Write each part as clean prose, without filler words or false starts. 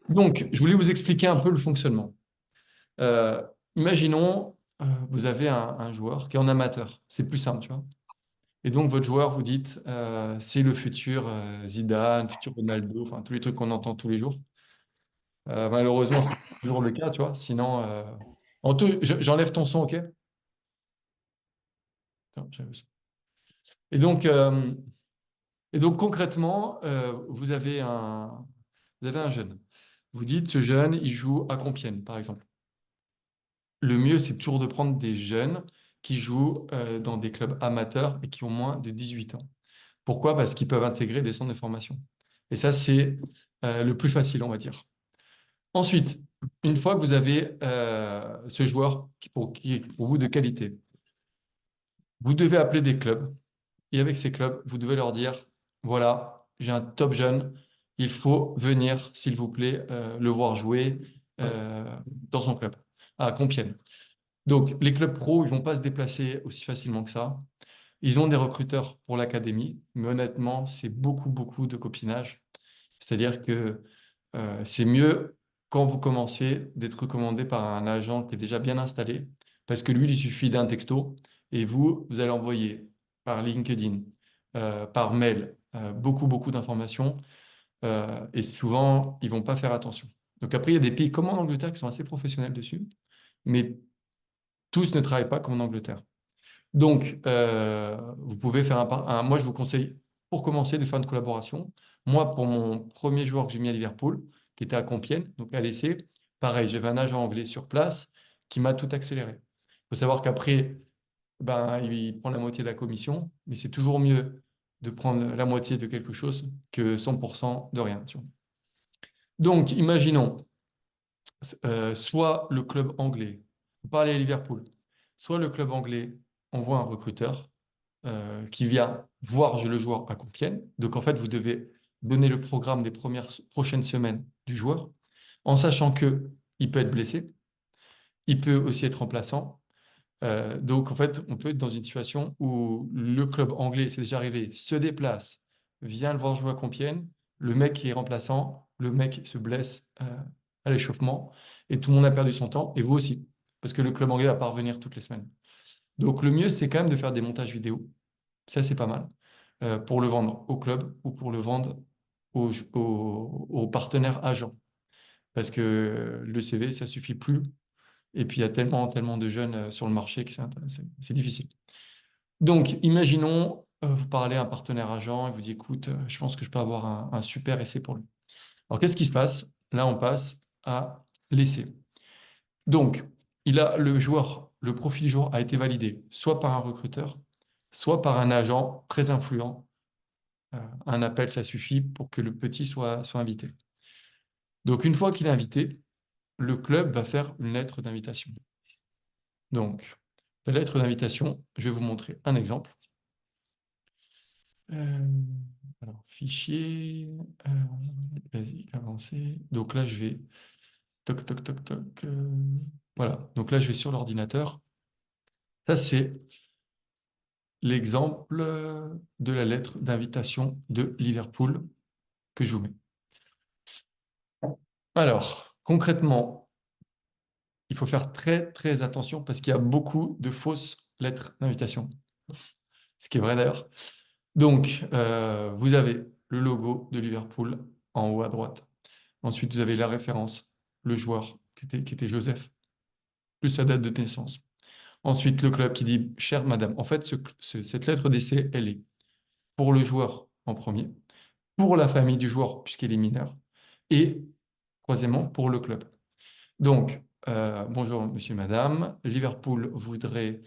Donc, je voulais vous expliquer un peu le fonctionnement. Euh, Imaginons, vous avez un joueur qui est en amateur. C'est plus simple, tu vois. Et donc, votre joueur, vous dites, c'est le futur Zidane, futur Ronaldo, enfin, tous les trucs qu'on entend tous les jours. Malheureusement, c'est toujours le cas, tu vois. Sinon, en tout, j'enlève ton son, OK? Attends, Et donc, euh, et donc concrètement, vous avez un jeune. Vous dites, ce jeune, il joue à Compiègne, par exemple. Le mieux, c'est toujours de prendre des jeunes qui jouent dans des clubs amateurs et qui ont moins de 18 ans. Pourquoi? Parce qu'ils peuvent intégrer des centres de formation. Et ça, c'est le plus facile, on va dire. Ensuite, une fois que vous avez ce joueur qui est pour vous de qualité, vous devez appeler des clubs. Et avec ces clubs, vous devez leur dire, voilà, j'ai un top jeune, il faut venir, s'il vous plaît, le voir jouer dans son club, à Compiègne. Donc, les clubs pro, ils vont pas se déplacer aussi facilement que ça. Ils ont des recruteurs pour l'académie, mais honnêtement, c'est beaucoup, beaucoup de copinage. C'est-à-dire que c'est mieux quand vous commencez d'être recommandé par un agent qui est déjà bien installé, parce que lui, il suffit d'un texto, et vous allez envoyer par LinkedIn, par mail, beaucoup, beaucoup d'informations, et souvent, ils vont pas faire attention. Donc après, il y a des pays comme en Angleterre qui sont assez professionnels dessus, mais tous ne travaillent pas comme en Angleterre. Donc, vous pouvez faire moi, je vous conseille, pour commencer, de faire une collaboration. Moi, pour mon premier joueur que j'ai mis à Liverpool, qui était à Compiègne, donc à l'essai, pareil, j'avais un agent anglais sur place qui m'a tout accéléré. Il faut savoir qu'après, ben, il prend la moitié de la commission, mais c'est toujours mieux de prendre la moitié de quelque chose que 100% de rien, tu vois. Donc, imaginons, soit le club anglais, vous parlez à Liverpool, soit le club anglais envoie un recruteur qui vient voir le joueur à Compiègne. Donc en fait, vous devez donner le programme des prochaines semaines du joueur, en sachant que il peut être blessé, il peut aussi être remplaçant. Donc en fait, on peut être dans une situation où le club anglais, c'est déjà arrivé, se déplace, vient le voir jouer à Compiègne, le mec qui est remplaçant, le mec se blesse à l'échauffement, et tout le monde a perdu son temps, et vous aussi, parce que le club anglais va pas revenir toutes les semaines. Donc le mieux, c'est quand même de faire des montages vidéo. Ça, c'est pas mal. Pour le vendre au club ou pour le vendre aux partenaires agents. Parce que le CV, ça suffit plus. Et puis, il y a tellement, tellement de jeunes sur le marché que c'est difficile. Donc, imaginons, vous parlez à un partenaire agent et vous dites, écoute, je pense que je peux avoir un super essai pour lui. Alors, qu'est-ce qui se passe? Là, on passe à l'essai. Donc, le joueur, le profil du joueur a été validé soit par un recruteur, soit par un agent très influent. Un appel, ça suffit pour que le petit soit invité. Donc, une fois qu'il est invité, le club va faire une lettre d'invitation. Donc, la lettre d'invitation, je vais vous montrer un exemple. Euh, alors, fichier, euh, vas-y, avancer. Donc là, je vais, toc, toc, toc, toc. Voilà, donc là, je vais sur l'ordinateur. Ça, c'est l'exemple de la lettre d'invitation de Liverpool que je vous mets. Alors, concrètement, il faut faire très, très attention parce qu'il y a beaucoup de fausses lettres d'invitation. Ce qui est vrai d'ailleurs. Donc, vous avez le logo de Liverpool en haut à droite. Ensuite, vous avez la référence, le joueur qui était Joseph, plus sa date de naissance. Ensuite, le club qui dit, chère madame, en fait, cette lettre d'essai, elle est pour le joueur en premier, pour la famille du joueur, puisqu'il est mineur, et troisièmement, pour le club. Donc, bonjour monsieur, madame, Liverpool voudrait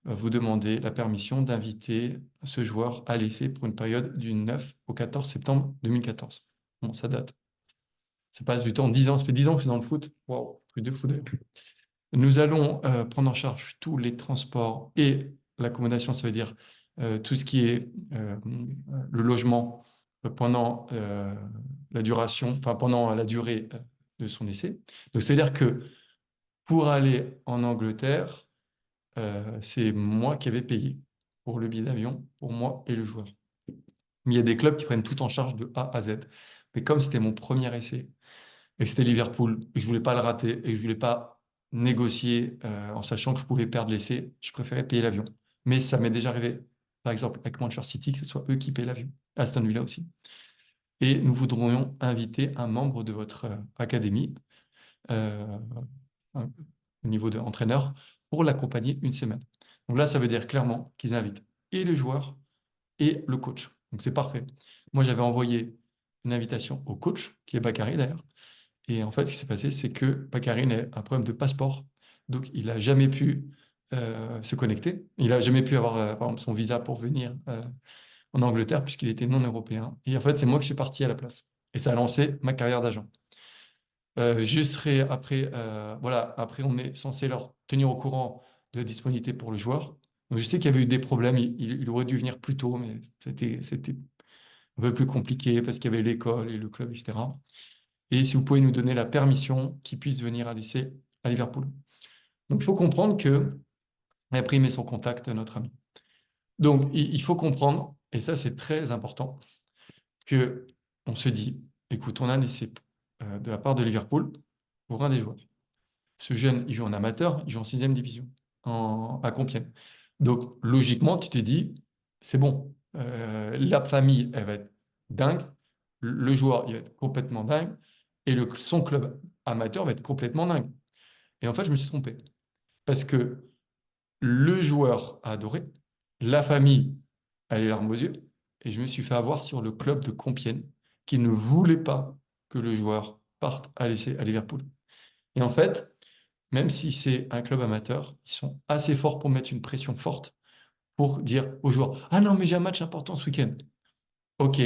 vous demander la permission d'inviter ce joueur à l'essai pour une période du 9 au 14 septembre 2014. Bon, ça date. Ça passe du temps, 10 ans, ça fait 10 ans que je suis dans le foot. Waouh, truc de fou d'ailleurs. Nous allons prendre en charge tous les transports et l'accommodation, ça veut dire tout ce qui est le logement pendant la duration, enfin pendant la durée de son essai. Donc, c'est-à-dire que pour aller en Angleterre, c'est moi qui avais payé pour le billet d'avion, pour moi et le joueur. Mais il y a des clubs qui prennent tout en charge de A à Z. Mais comme c'était mon premier essai, et que c'était Liverpool, et que je voulais pas le rater, et que je voulais pas négocier en sachant que je pouvais perdre l'essai, je préférais payer l'avion. Mais ça m'est déjà arrivé, par exemple, avec Manchester City, que ce soit eux qui payent l'avion. Aston Villa aussi. Et nous voudrions inviter un membre de votre académie, euh, au niveau de entraîneur, pour l'accompagner une semaine. Donc là, ça veut dire clairement qu'ils invitent et les joueurs et le coach. Donc c'est parfait. Moi, j'avais envoyé une invitation au coach, qui est Bakary d'ailleurs. Et en fait, ce qui s'est passé, c'est que Bakary a un problème de passeport. Donc, il n'a jamais pu se connecter. Il n'a jamais pu avoir, par exemple, son visa pour venir en Angleterre, puisqu'il était non européen. Et en fait, c'est moi qui suis parti à la place. Et ça a lancé ma carrière d'agent. Je serai après, voilà, après, on est censé leur tenir au courant de la disponibilité pour le joueur. Donc, je sais qu'il y avait eu des problèmes. Il aurait dû venir plus tôt, mais c'était un peu plus compliqué parce qu'il y avait l'école et le club, etc. Et si vous pouvez nous donner la permission qu'il puisse venir à l'essai à Liverpool. Donc, il faut comprendre que, après, il met son contact, notre ami. Donc, il faut comprendre, et ça, c'est très important, que on se dit, écoute, on a un essai de la part de Liverpool pour un des joueurs. Ce jeune, il joue en amateur, il joue en 6e division à Compiègne. Donc, logiquement, tu te dis, c'est bon. La famille, elle va être dingue. Le joueur, il va être complètement dingue. Et son club amateur va être complètement dingue. Et en fait, je me suis trompé. Parce que le joueur a adoré, la famille a les larmes aux yeux, et je me suis fait avoir sur le club de Compiègne qui ne voulait pas que le joueur parte à l'essai à Liverpool. Et en fait, même si c'est un club amateur, ils sont assez forts pour mettre une pression forte pour dire aux joueurs, ah non, mais j'ai un match important ce week-end. Ok,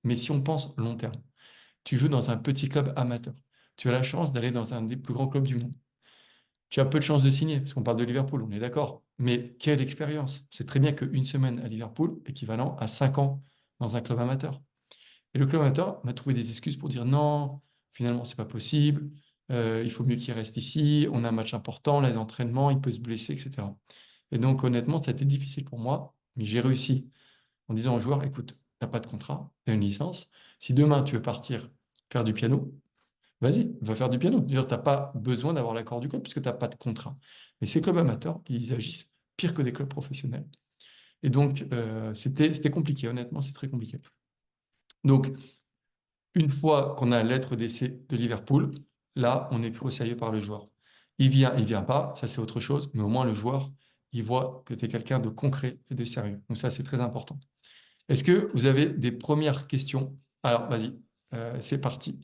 mais si on pense long terme, tu joues dans un petit club amateur. Tu as la chance d'aller dans un des plus grands clubs du monde. Tu as peu de chances de signer, parce qu'on parle de Liverpool, on est d'accord. Mais quelle expérience! C'est très bien qu'une semaine à Liverpool, équivalent à 5 ans dans un club amateur. Et le club amateur m'a trouvé des excuses pour dire non, finalement, c'est pas possible, il faut mieux qu'il reste ici, on a un match important, les entraînements, il peut se blesser, etc. Et donc, honnêtement, ça a été difficile pour moi, mais j'ai réussi en disant aux joueurs, écoute, t'as pas de contrat, tu as une licence. Si demain tu veux partir faire du piano, vas-y, va faire du piano. Tu n'as pas besoin d'avoir l'accord du club puisque tu n'as pas de contrat. Mais ces clubs amateurs, ils agissent pire que des clubs professionnels. Et donc, c'était compliqué, honnêtement, c'est très compliqué. Donc, une fois qu'on a la lettre d'essai de Liverpool, là, on est pris au sérieux par le joueur. Il vient pas, ça c'est autre chose, mais au moins le joueur, il voit que tu es quelqu'un de concret et de sérieux. Donc ça, c'est très important. Est-ce que vous avez des premières questions? Alors, vas-y, c'est parti.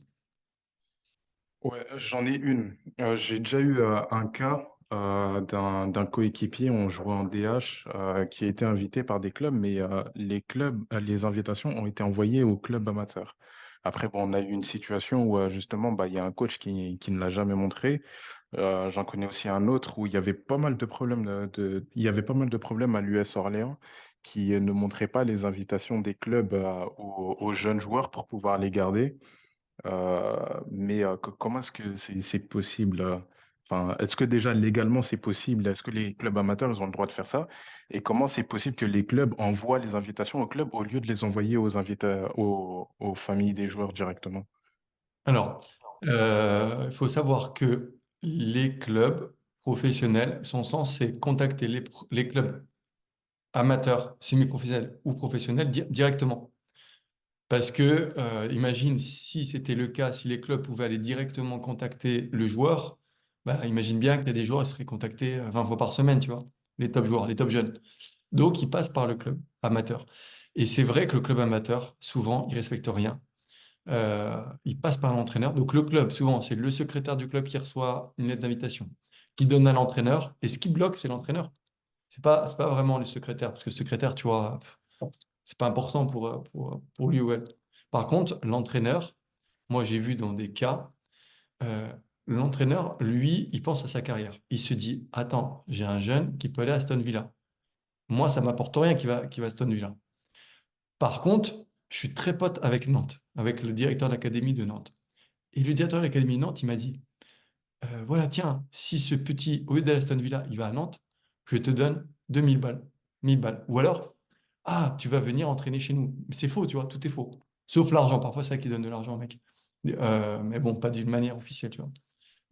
Ouais, j'en ai une. J'ai déjà eu un cas d'un coéquipier, on jouait en DH, qui a été invité par des clubs, mais les clubs, les invitations ont été envoyées aux clubs amateurs. Après, bon, on a eu une situation où justement, bah, il y a un coach qui ne l'a jamais montré. J'en connais aussi un autre où il y avait pas mal de problèmes il y avait pas mal de problèmes à l'US Orléans qui ne montrait pas les invitations des clubs aux jeunes joueurs pour pouvoir les garder. Comment est-ce que c'est possible? Enfin, est-ce que déjà légalement c'est possible? Est-ce que les clubs amateurs ils ont le droit de faire ça? Et comment c'est possible que les clubs envoient les invitations aux clubs au lieu de les envoyer aux familles des joueurs directement? Alors, il faut savoir que les clubs professionnels sont censés contacter les clubs amateurs, semi-professionnels ou professionnels directement. Parce que, imagine si c'était le cas, si les clubs pouvaient aller directement contacter le joueur, bah, imagine bien qu'il y a des joueurs qui seraient contactés 20 fois par semaine, tu vois, les top joueurs, les top jeunes. Donc, ils passent par le club amateur. Et c'est vrai que le club amateur, souvent, il respecte rien. Il passe par l'entraîneur. Donc le club, souvent, c'est le secrétaire du club qui reçoit une lettre d'invitation, qui donne à l'entraîneur. Et ce qui bloque, c'est l'entraîneur. C'est pas vraiment le secrétaire, parce que le secrétaire, tu vois, c'est pas important pour lui ou elle. Par contre, l'entraîneur, moi j'ai vu dans des cas, euh, l'entraîneur, lui, il pense à sa carrière. Il se dit, attends, j'ai un jeune qui peut aller à Aston Villa. Moi, ça m'apporte rien qui va à Aston Villa. Par contre, je suis très pote avec Nantes, avec le directeur de l'académie de Nantes. Et le directeur de l'Académie de Nantes, il m'a dit, voilà, tiens, si ce petit, au lieu d'aller à Aston Villa, il va à Nantes, je te donne 2000 balles, 1000 balles. Ou alors, ah, tu vas venir entraîner chez nous. Mais c'est faux, tu vois, tout est faux. Sauf l'argent, parfois c'est ça qui donne de l'argent, mec. Mais bon, pas d'une manière officielle, tu vois.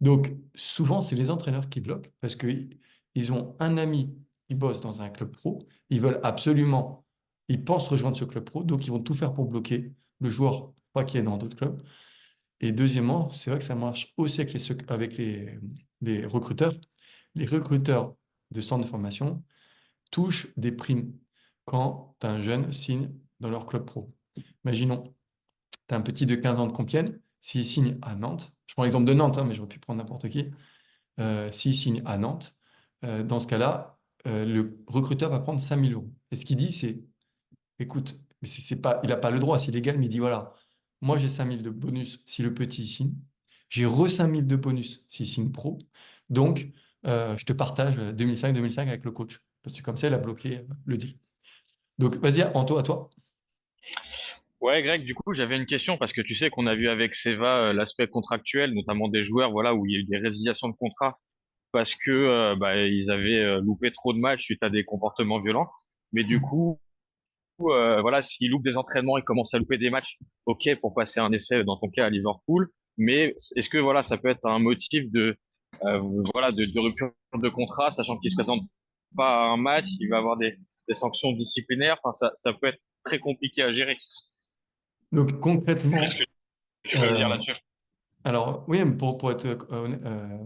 Donc, souvent, c'est les entraîneurs qui bloquent parce qu'ils ont un ami qui bosse dans un club pro. Ils veulent absolument, ils pensent rejoindre ce club pro, donc ils vont tout faire pour bloquer le joueur, pas qu'il est dans d'autres clubs. Et deuxièmement, c'est vrai que ça marche aussi avec les recruteurs. Les recruteurs de centres de formation touchent des primes quand un jeune signe dans leur club pro. Imaginons, tu as un petit de 15 ans de Compiègne, s'il signe à Nantes, je prends l'exemple de Nantes, hein, mais j'aurais pu prendre n'importe qui, s'il signe à Nantes, dans ce cas-là, le recruteur va prendre 5 000 euros. Et ce qu'il dit, c'est, écoute, mais c'est pas, il n'a pas le droit, c'est légal, mais il dit, voilà, moi j'ai 5 000 de bonus si le petit signe, j'ai re 5 000 de bonus s'il signe pro, donc je te partage 2005 avec le coach. Parce que comme ça, il a bloqué le deal. Donc, vas-y, Anto, à toi. Ouais, Greg, du coup, j'avais une question parce que tu sais qu'on a vu avec Seva l'aspect contractuel, notamment des joueurs, voilà, où il y a eu des résiliations de contrat parce que bah, ils avaient loupé trop de matchs suite à des comportements violents. Mais du coup, voilà, s'ils loupent des entraînements, ils commencent à louper des matchs, ok, pour passer un essai dans ton cas à Liverpool. Mais est-ce que voilà, ça peut être un motif voilà, de rupture de contrat, sachant qu'il se présente pas à un match, il va avoir des sanctions disciplinaires. Enfin, ça peut être très compliqué à gérer. Donc, Qu'est-ce concrètement, que tu veux dire euh, là-dessus? alors, oui, pour être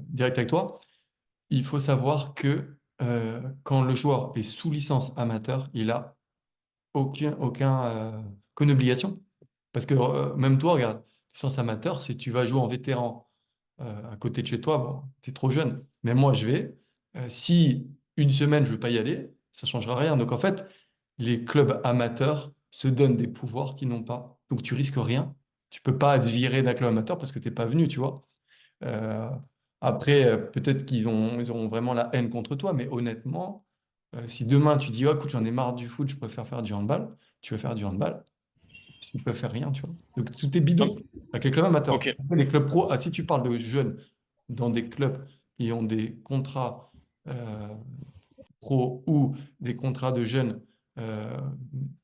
direct avec toi, il faut savoir que quand le joueur est sous licence amateur, il a aucune obligation. Parce que même toi, regarde, licence amateur, si tu vas jouer en vétéran à côté de chez toi, bon, tu es trop jeune. Mais moi, je vais. Si une semaine, je ne veux pas y aller, ça ne changera rien. Donc en fait, les clubs amateurs se donnent des pouvoirs qu'ils n'ont pas. Donc tu risques rien. Tu peux pas être viré d'un club amateur parce que tu n'es pas venu, tu vois. Euh, Après, peut-être ils auront vraiment la haine contre toi, mais honnêtement, si demain tu dis, oh, écoute, j'en ai marre du foot, je préfère faire du handball, tu vas faire du handball, ils ne peuvent faire rien, tu vois. Donc tout est bidon Non. avec les clubs amateurs. Ok. Après, les clubs pro, ah, si tu parles de jeunes dans des clubs qui ont des contrats euh, pro ou des contrats de jeunes, euh,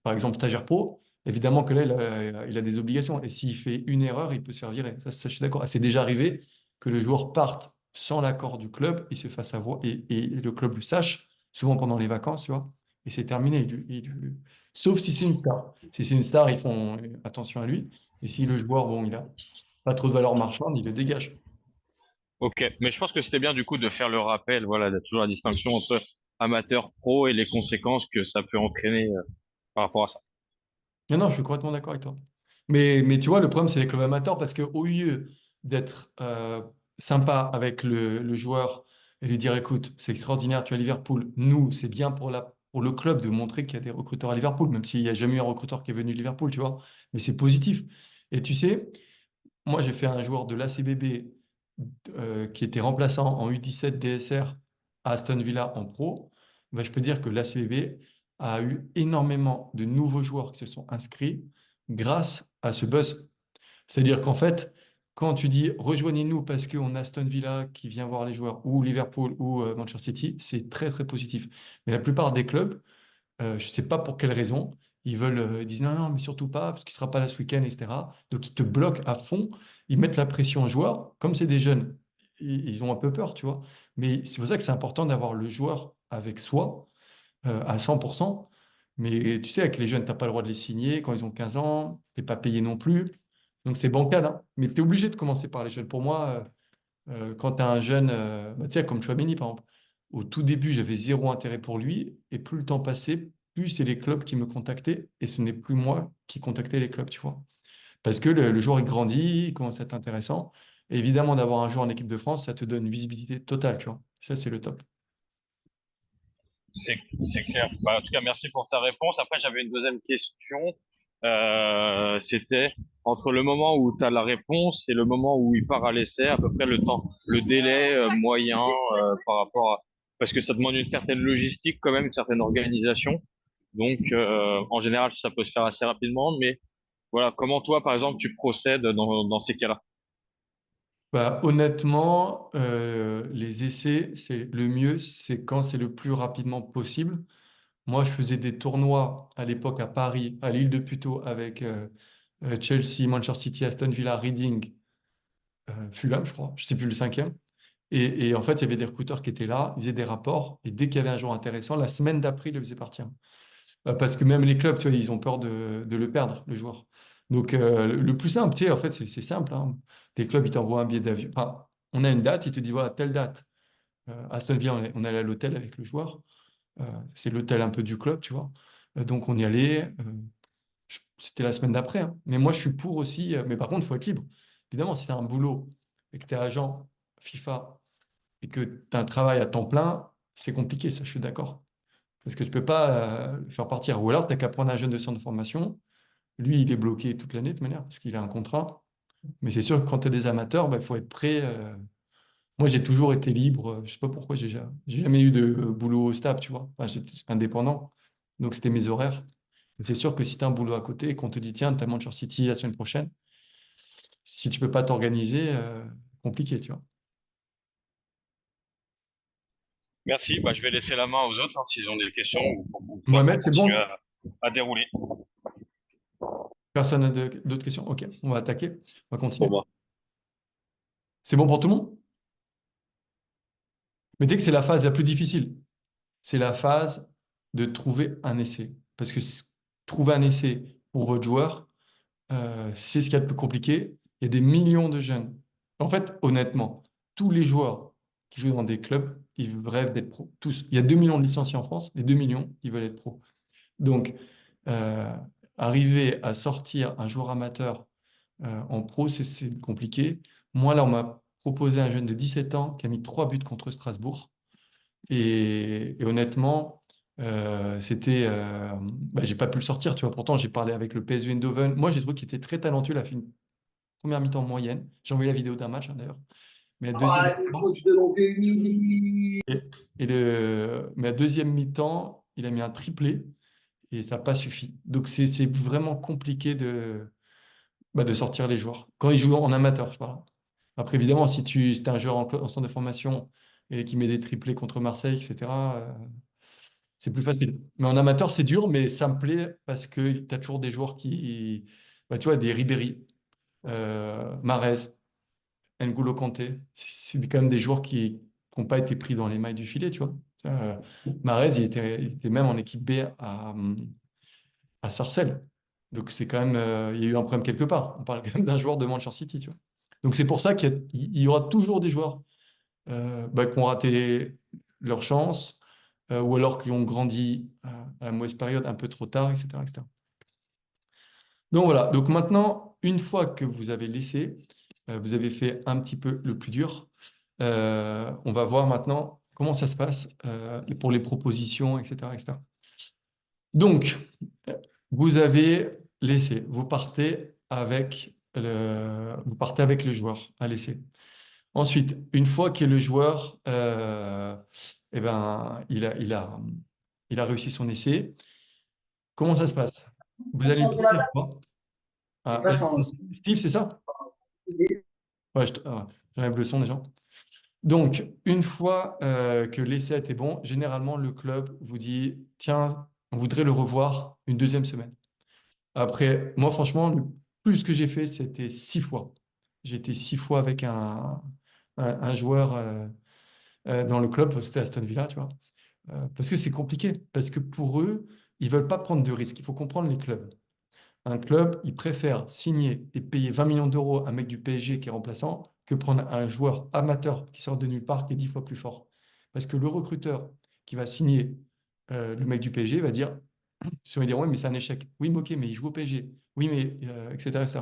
par exemple stagiaire pro, évidemment que là, il a des obligations. Et s'il fait une erreur, il peut se faire virer. Ça, je suis d'accord. Ah, c'est déjà arrivé que le joueur parte sans l'accord du club, il se fasse avoir et le club le sache, souvent pendant les vacances, tu vois. Et c'est terminé. Sauf si c'est une star. Si c'est une star, ils font attention à lui. Et si le joueur, bon, il a pas trop de valeur marchande, il le dégage. Ok. Mais je pense que c'était bien du coup de faire le rappel, voilà, de toujours la distinction entre amateur, pro et les conséquences que ça peut entraîner par rapport à ça. Non, non, je suis complètement d'accord avec toi. Mais tu vois, le problème, c'est les clubs amateurs parce qu'au lieu d'être sympa avec le joueur et lui dire, écoute, c'est extraordinaire, tu es à Liverpool, nous, c'est bien pour le club de montrer qu'il y a des recruteurs à Liverpool, même s'il n'y a jamais eu un recruteur qui est venu de Liverpool, tu vois, mais c'est positif. Et tu sais, moi, j'ai fait un joueur de l'ACBB qui était remplaçant en U17 DSR à Aston Villa en pro. Ben, je peux dire que l'ACBB a eu énormément de nouveaux joueurs qui se sont inscrits grâce à ce buzz. C'est-à-dire qu'en fait, quand tu dis rejoignez-nous parce qu'on a Aston Villa qui vient voir les joueurs, ou Liverpool, ou Manchester City, c'est très très positif. Mais la plupart des clubs, je ne sais pas pour quelle raison. Ils disent non, non, mais surtout pas, parce qu'il ne sera pas là ce week-end, etc. Donc ils te bloquent à fond, ils mettent la pression aux joueurs. Comme c'est des jeunes, ils ont un peu peur, tu vois. Mais c'est pour ça que c'est important d'avoir le joueur avec soi à 100%. Mais tu sais, avec les jeunes, tu n'as pas le droit de les signer quand ils ont 15 ans, tu n'es pas payé non plus. Donc c'est bancal, hein. Mais tu es obligé de commencer par les jeunes. Pour moi, quand tu as un jeune, bah, tu sais, comme Chouameni par exemple, au tout début, j'avais zéro intérêt pour lui, et plus le temps passait, plus c'est les clubs qui me contactaient, et ce n'est plus moi qui contactais les clubs, tu vois. Parce que le joueur, il grandit, il commence à être intéressant. Et évidemment, d'avoir un joueur en équipe de France, ça te donne une visibilité totale, tu vois. Ça, c'est le top. C'est clair. Bah, en tout cas, merci pour ta réponse. Après, j'avais une deuxième question. C'était entre le moment où tu as la réponse et le moment où il part à l'essai, à peu près le temps, le délai moyen par rapport à... Parce que ça demande une certaine logistique quand même, une certaine organisation. Donc, en général, ça peut se faire assez rapidement. Mais voilà, comment toi, par exemple, tu procèdes dans ces cas-là? Bah, honnêtement, les essais, c'est le mieux, c'est quand c'est le plus rapidement possible. Moi, je faisais des tournois à l'époque à Paris, à l'île de Puteaux, avec Chelsea, Manchester City, Aston Villa, Reading, Fulham, je crois, je ne sais plus le cinquième. Et en fait, il y avait des recruteurs qui étaient là, ils faisaient des rapports, et dès qu'il y avait un joueur intéressant, la semaine d'après, ils le faisaient partir. Parce que même les clubs, tu vois, ils ont peur de le perdre, le joueur. Donc, le plus simple, tu sais, en fait, c'est simple, hein. Les clubs, ils t'envoient un billet d'avion. Enfin, on a une date, ils te disent, voilà, telle date. Aston Villa, on allait à l'hôtel avec le joueur. C'est l'hôtel un peu du club, tu vois. Donc, on y allait. C'était la semaine d'après, hein. Mais moi, je suis pour aussi. Mais par contre, il faut être libre. Évidemment, si tu as un boulot et que tu es agent FIFA et que tu as un travail à temps plein, c'est compliqué, ça, je suis d'accord. Parce que tu ne peux pas le faire partir. Ou alors, tu n'as qu'à prendre un jeune de centre de formation. Lui, il est bloqué toute l'année de toute manière, parce qu'il a un contrat. Mais c'est sûr que quand tu es des amateurs, bah, il faut être prêt. Moi, j'ai toujours été libre. Je ne sais pas pourquoi, j'ai jamais eu de boulot stable, tu vois. Enfin, j'étais indépendant. Donc, c'était mes horaires. C'est sûr que si tu as un boulot à côté et qu'on te dit, tiens, tu as Manchester City la semaine prochaine, si tu peux pas t'organiser, compliqué, tu vois. Merci. Bah, je vais laisser la main aux autres hein, s'ils ont des questions ou soit pour Mohamed, c'est continuer bon? à dérouler. Personne n'a d'autres questions? Ok, on va attaquer. On va Pour continuer. moi. C'est bon pour tout le monde? Mais dès que c'est la phase la plus difficile, c'est la phase de trouver un essai. Parce que trouver un essai pour votre joueur, c'est ce qu'il y a de plus compliqué. Il y a des millions de jeunes. En fait, honnêtement, tous les joueurs qui jouent dans des clubs, ils rêvent d'être pros. Tous. Il y a 2 millions de licenciés en France. Les 2 millions, ils veulent être pros. Donc, euh, arriver à sortir un joueur amateur en pro, c'est compliqué. Moi, là, on m'a proposé un jeune de 17 ans qui a mis 3 buts contre Strasbourg. Et honnêtement, j'ai pas pu le sortir, tu vois. Pourtant, j'ai parlé avec le PSV Eindhoven. Moi, j'ai trouvé qu'il était très talentueux. Il a fait une première mi-temps moyenne. J'ai envoyé la vidéo d'un match, hein, d'ailleurs. Mais à deuxième mi-temps, mais à deuxième mi-temps, il a mis un triplé et ça n'a pas suffi. Donc, c'est vraiment compliqué de sortir les joueurs. Quand ils jouent en amateur, je parle. Après, évidemment, si tu es un joueur en centre de formation et qui met des triplés contre Marseille, etc., c'est plus facile. Mais en amateur, c'est dur, mais ça me plaît parce que tu as toujours des joueurs qui. Bah, tu vois, des Ribéry, Mahrez, N'Golo Kanté. C'est quand même des joueurs qui n'ont pas été pris dans les mailles du filet, tu vois. Euh, Mahrez, il était même en équipe B à Sarcelles. Donc, c'est quand même. Il y a eu un problème quelque part. On parle quand même d'un joueur de Manchester City, tu vois. Donc, c'est pour ça qu'il y aura toujours des joueurs qui ont raté leur chance ou alors qui ont grandi à la mauvaise période un peu trop tard, etc., etc. Donc voilà, donc maintenant, une fois que vous avez laissé, vous avez fait un petit peu le plus dur, on va voir maintenant comment ça se passe pour les propositions, etc., etc. Donc, vous avez laissé, vous partez avec le joueur à laisser. Ensuite, une fois que le joueur, eh ben, il a réussi son essai, comment ça se passe? Vous allez lui dire quoi? Ah, Steve, c'est ça? Ouais, j'enlève le son déjà. Donc, une fois que l'essai était bon, généralement, le club vous dit, tiens, on voudrait le revoir une deuxième semaine. Après, moi, franchement, le plus que j'ai fait, c'était 6 fois. J'ai été 6 fois avec un joueur dans le club, c'était Aston Villa, tu vois. Parce que c'est compliqué, parce que pour eux, ils veulent pas prendre de risques. Il faut comprendre les clubs. Un club, il préfère signer et payer 20 millions d'euros à un mec du PSG qui est remplaçant que prendre un joueur amateur qui sort de nulle part qui est 10 fois plus fort. Parce que le recruteur qui va signer le mec du PSG va dire, si on va dire, ouais, mais c'est un échec. Oui, mais ok, mais il joue au PSG. Oui, mais etc., etc.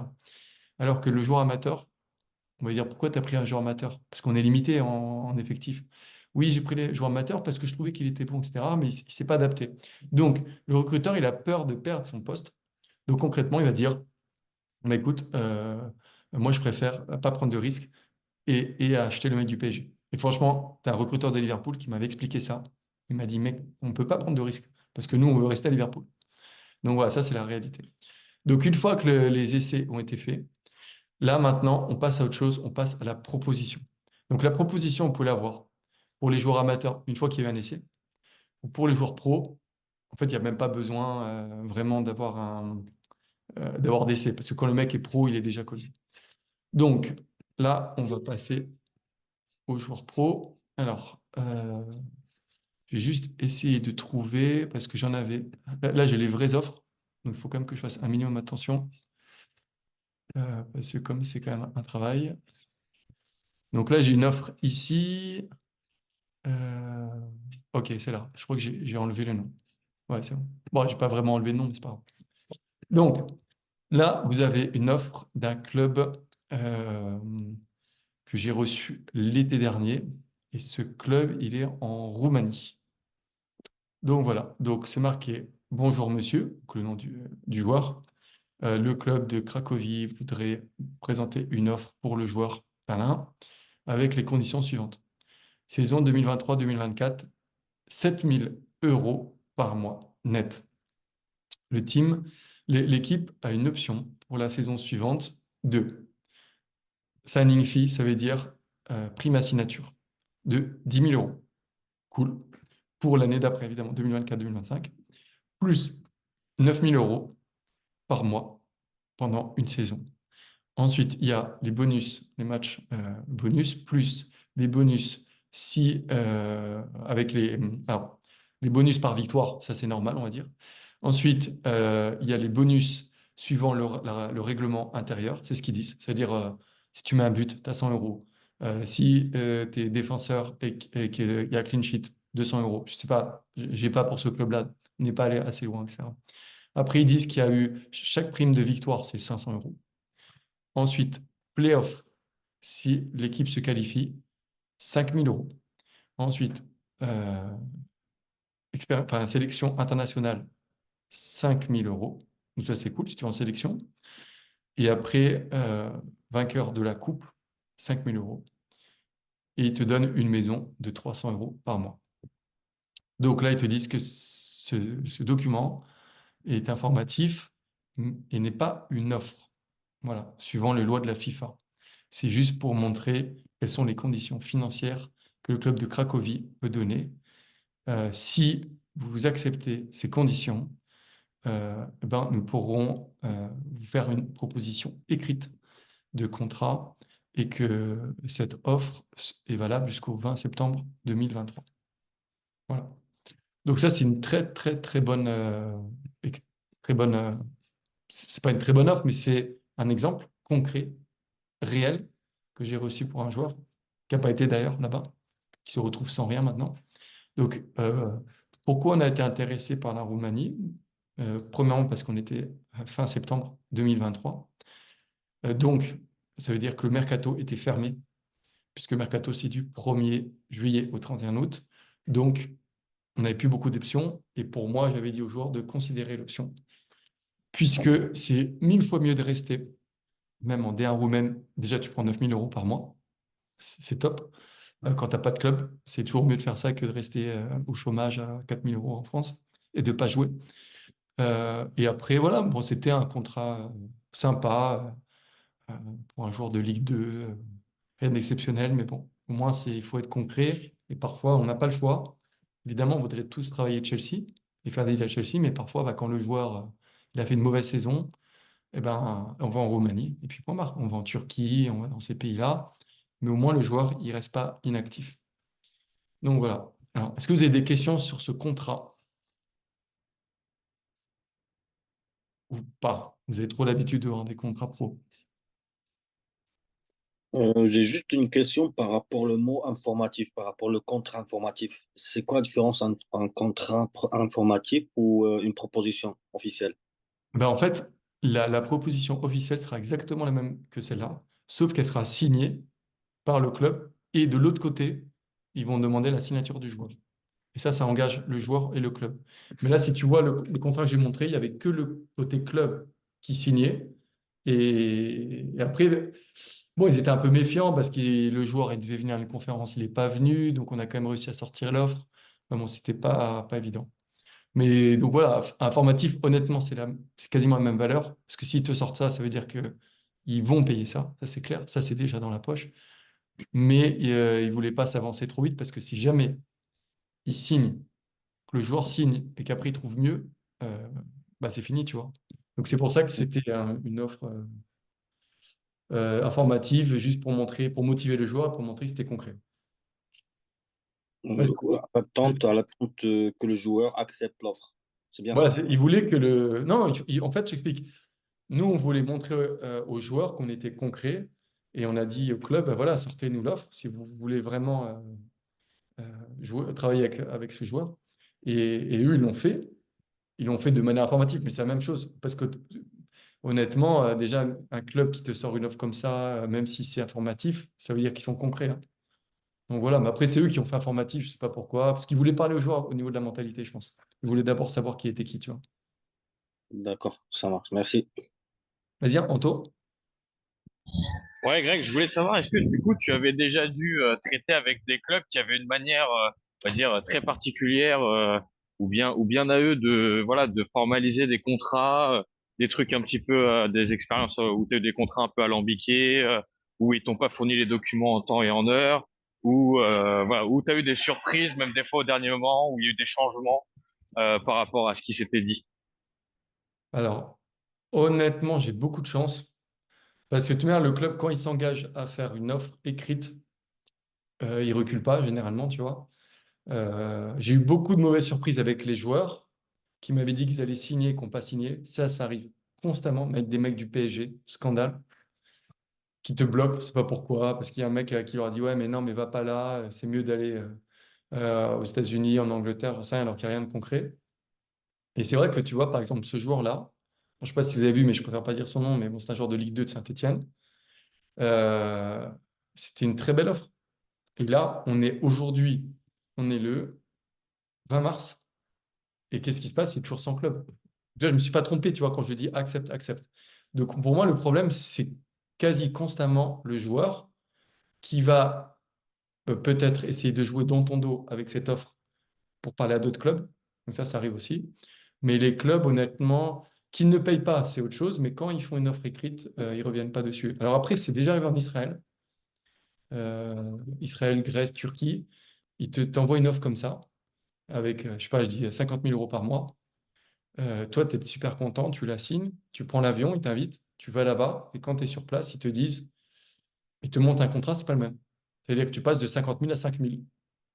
Alors que le joueur amateur, on va dire, pourquoi tu as pris un joueur amateur? Parce qu'on est limité en effectif. Oui, j'ai pris les joueurs amateurs parce que je trouvais qu'il était bon, etc., mais il ne s'est pas adapté. Donc, le recruteur, il a peur de perdre son poste. Donc, concrètement, il va dire, bah, écoute, moi, je préfère pas prendre de risques et acheter le mec du PSG. Et franchement, tu as un recruteur de Liverpool qui m'avait expliqué ça. Il m'a dit, mec, on ne peut pas prendre de risques parce que nous, on veut rester à Liverpool. Donc, voilà, ça, c'est la réalité. Donc, une fois que les essais ont été faits, là, maintenant, on passe à autre chose, on passe à la proposition. Donc, la proposition, on peut l'avoir pour les joueurs amateurs une fois qu'il y a eu un essai, ou pour les joueurs pros. En fait, il n'y a même pas besoin vraiment d'avoir d'avoir d'essai, parce que quand le mec est pro, il est déjà connu. Donc, là, on va passer aux joueurs pro. Alors, je vais juste essayer de trouver, parce que j'en avais... Là, j'ai les vraies offres, donc il faut quand même que je fasse un minimum attention, parce que comme c'est quand même un travail. Donc là, j'ai une offre ici. Euh, Ok, c'est là. Je crois que j'ai enlevé le nom. Ouais, c'est bon. Bon, j'ai pas vraiment enlevé le nom, mais c'est pas grave. Donc, là, vous avez une offre d'un club euh, que j'ai reçu l'été dernier. Et ce club, il est en Roumanie. Donc voilà, donc c'est marqué Bonjour monsieur, donc le nom du joueur. Le club de Cracovie voudrait présenter une offre pour le joueur Talin avec les conditions suivantes. Saison 2023-2024, 7 000 euros par mois net. Le team, l'équipe a une option pour la saison suivante de signing fee, ça veut dire prime à signature, de 10 000 euros. Cool. Pour l'année d'après, évidemment, 2024-2025, plus 9 000 euros par mois pendant une saison. Ensuite, il y a les bonus, les matchs bonus, plus les bonus si, avec alors, les bonus par victoire, ça c'est normal, on va dire. Ensuite, il y a les bonus suivant le règlement intérieur, c'est ce qu'ils disent. C'est-à-dire, si tu mets un but, tu as 100 euros. Si tu es défenseur et qu'il y a clean sheet, 200 euros. Je sais pas, j'ai pas pour ce club-là, on n'est pas allé assez loin, etc. Après, ils disent qu'il y a eu chaque prime de victoire, c'est 500 euros. Ensuite, playoff, si l'équipe se qualifie, 5 000 euros. Ensuite, euh, sélection internationale, 5 000 euros. Donc ça, c'est cool si tu es en sélection. Et après, vainqueur de la coupe, 5 000 euros. Et ils te donnent une maison de 300 euros par mois. Donc là, ils te disent que ce document est informatif et n'est pas une offre. Voilà, suivant les lois de la FIFA. C'est juste pour montrer quelles sont les conditions financières que le club de Cracovie peut donner. Si vous acceptez ces conditions, nous pourrons vous faire une proposition écrite de contrat et que cette offre est valable jusqu'au 20 septembre 2023. Voilà. Donc ça, c'est une très, très, très bonne... très bonne c'est pas une très bonne offre, mais c'est un exemple concret, réel, que j'ai reçu pour un joueur, qui n'a pas été d'ailleurs là-bas, qui se retrouve sans rien maintenant. Donc, pourquoi on a été intéressé par la Roumanie? Premièrement, parce qu'on était fin septembre 2023. Donc, ça veut dire que le mercato était fermé, puisque le mercato, c'est du 1er juillet au 31 août. Donc, on n'avait plus beaucoup d'options. Et pour moi, j'avais dit aux joueurs de considérer l'option, puisque c'est 1000 fois mieux de rester, même en D1 roumaine. Déjà, tu prends 9 000 euros par mois. C'est top. Quand tu n'as pas de club, c'est toujours mieux de faire ça que de rester au chômage à 4 000 euros en France et de ne pas jouer. Et après, voilà, bon, c'était un contrat sympa pour un joueur de Ligue 2, rien d'exceptionnel, mais bon, au moins, il faut être concret. Et parfois, on n'a pas le choix. Évidemment, on voudrait tous travailler à Chelsea et faire des deals à Chelsea, mais parfois, bah, quand le joueur il a fait une mauvaise saison, eh ben, on va en Roumanie, et puis point barre. On va en Turquie, on va dans ces pays-là, mais au moins, le joueur, il ne reste pas inactif. Donc voilà. Alors, est-ce que vous avez des questions sur ce contrat ou pas? Vous avez trop l'habitude de voir des contrats pro. J'ai juste une question par rapport au mot informatif, par rapport au contrat informatif. C'est quoi la différence entre un contrat informatif ou une proposition officielle? Ben, en fait, la proposition officielle sera exactement la même que celle-là, sauf qu'elle sera signée par le club et de l'autre côté, ils vont demander la signature du joueur. Et ça engage le joueur et le club. Mais là, si tu vois le contrat que j'ai montré, il n'y avait que le côté club qui signait. Et après, bon, ils étaient un peu méfiants parce que le joueur il devait venir à une conférence, il n'est pas venu. Donc, on a quand même réussi à sortir l'offre. Mais bon, c'était pas évident. Mais donc voilà, informatif, honnêtement, c'est quasiment la même valeur. Parce que s'ils te sortent ça, ça veut dire qu'ils vont payer ça. Ça, c'est clair. Ça, c'est déjà dans la poche. Mais ils ne voulaient pas s'avancer trop vite parce que si jamais ils signent, que le joueur signe et qu'après il trouve mieux, bah c'est fini, tu vois. Donc c'est pour ça que c'était une offre informative, juste pour montrer, pour motiver le joueur, pour montrer que c'était concret. Ouais, À l'attente que le joueur accepte l'offre. C'est bien voilà, ça. il voulait que le... Non, en fait, j'explique. Nous, on voulait montrer aux joueurs qu'on était concret et on a dit au club, bah voilà, sortez-nous l'offre si vous voulez vraiment travailler avec ce joueur. Et eux, ils l'ont fait. Ils l'ont fait de manière informative, mais c'est la même chose. Parce que honnêtement, déjà, un club qui te sort une offre comme ça, même si c'est informatif, ça veut dire qu'ils sont concrets, hein. Donc voilà, mais après, c'est eux qui ont fait informatif, je sais pas pourquoi, parce qu'ils voulaient parler aux joueurs au niveau de la mentalité, je pense. Ils voulaient d'abord savoir qui était qui, tu vois. D'accord, ça marche. Merci. Vas-y, hein, Anto. Ouais, Greg, je voulais savoir, est-ce que du coup, tu avais déjà dû traiter avec des clubs qui avaient une manière, on va dire, très particulière, ou bien à eux de, voilà, de formaliser des contrats, des trucs un petit peu, des expériences où tu as eu des contrats un peu alambiqués, où ils t'ont pas fourni les documents en temps et en heure, ou voilà, où tu as eu des surprises, même des fois au dernier moment, où il y a eu des changements par rapport à ce qui s'était dit. Alors, honnêtement, j'ai beaucoup de chance, parce que tu vois, le club, quand il s'engage à faire une offre écrite, il recule pas, généralement, tu vois. J'ai eu beaucoup de mauvaises surprises avec les joueurs qui m'avaient dit qu'ils allaient signer, qui n'ont pas signé. Ça arrive constamment, avec des mecs du PSG, scandale, qui te bloquent, je sais pas pourquoi, parce qu'il y a un mec qui leur a dit, ouais, mais non, mais va pas là, c'est mieux d'aller aux États-Unis, en Angleterre, j'en sais rien, alors qu'il n'y a rien de concret. Et c'est vrai que tu vois, par exemple, ce joueur-là, bon, je sais pas si vous avez vu, mais je préfère pas dire son nom, mais bon, c'est un joueur de Ligue 2 de Saint-Étienne. Euh, C'était une très belle offre. Et là, on est aujourd'hui, on est le 20 mars. Et qu'est-ce qui se passe? C'est toujours sans club. Déjà, je ne me suis pas trompé, tu vois, quand je dis accepte, accepte. Donc, pour moi, le problème, c'est quasi constamment le joueur qui va peut-être essayer de jouer dans ton dos avec cette offre pour parler à d'autres clubs. Donc, ça arrive aussi. Mais les clubs, honnêtement, qui ne payent pas, c'est autre chose. Mais quand ils font une offre écrite, ils ne reviennent pas dessus. Alors après, c'est déjà arrivé en Israël. Israël, Grèce, Turquie. T'envoient une offre comme ça, avec, je sais pas, je dis 50 000 euros par mois. Toi, tu es super content, tu la signes, tu prends l'avion, ils t'invitent, tu vas là-bas, et quand tu es sur place, ils te disent, ils te montent un contrat, c'est pas le même. C'est-à-dire que tu passes de 50 000 à 5 000.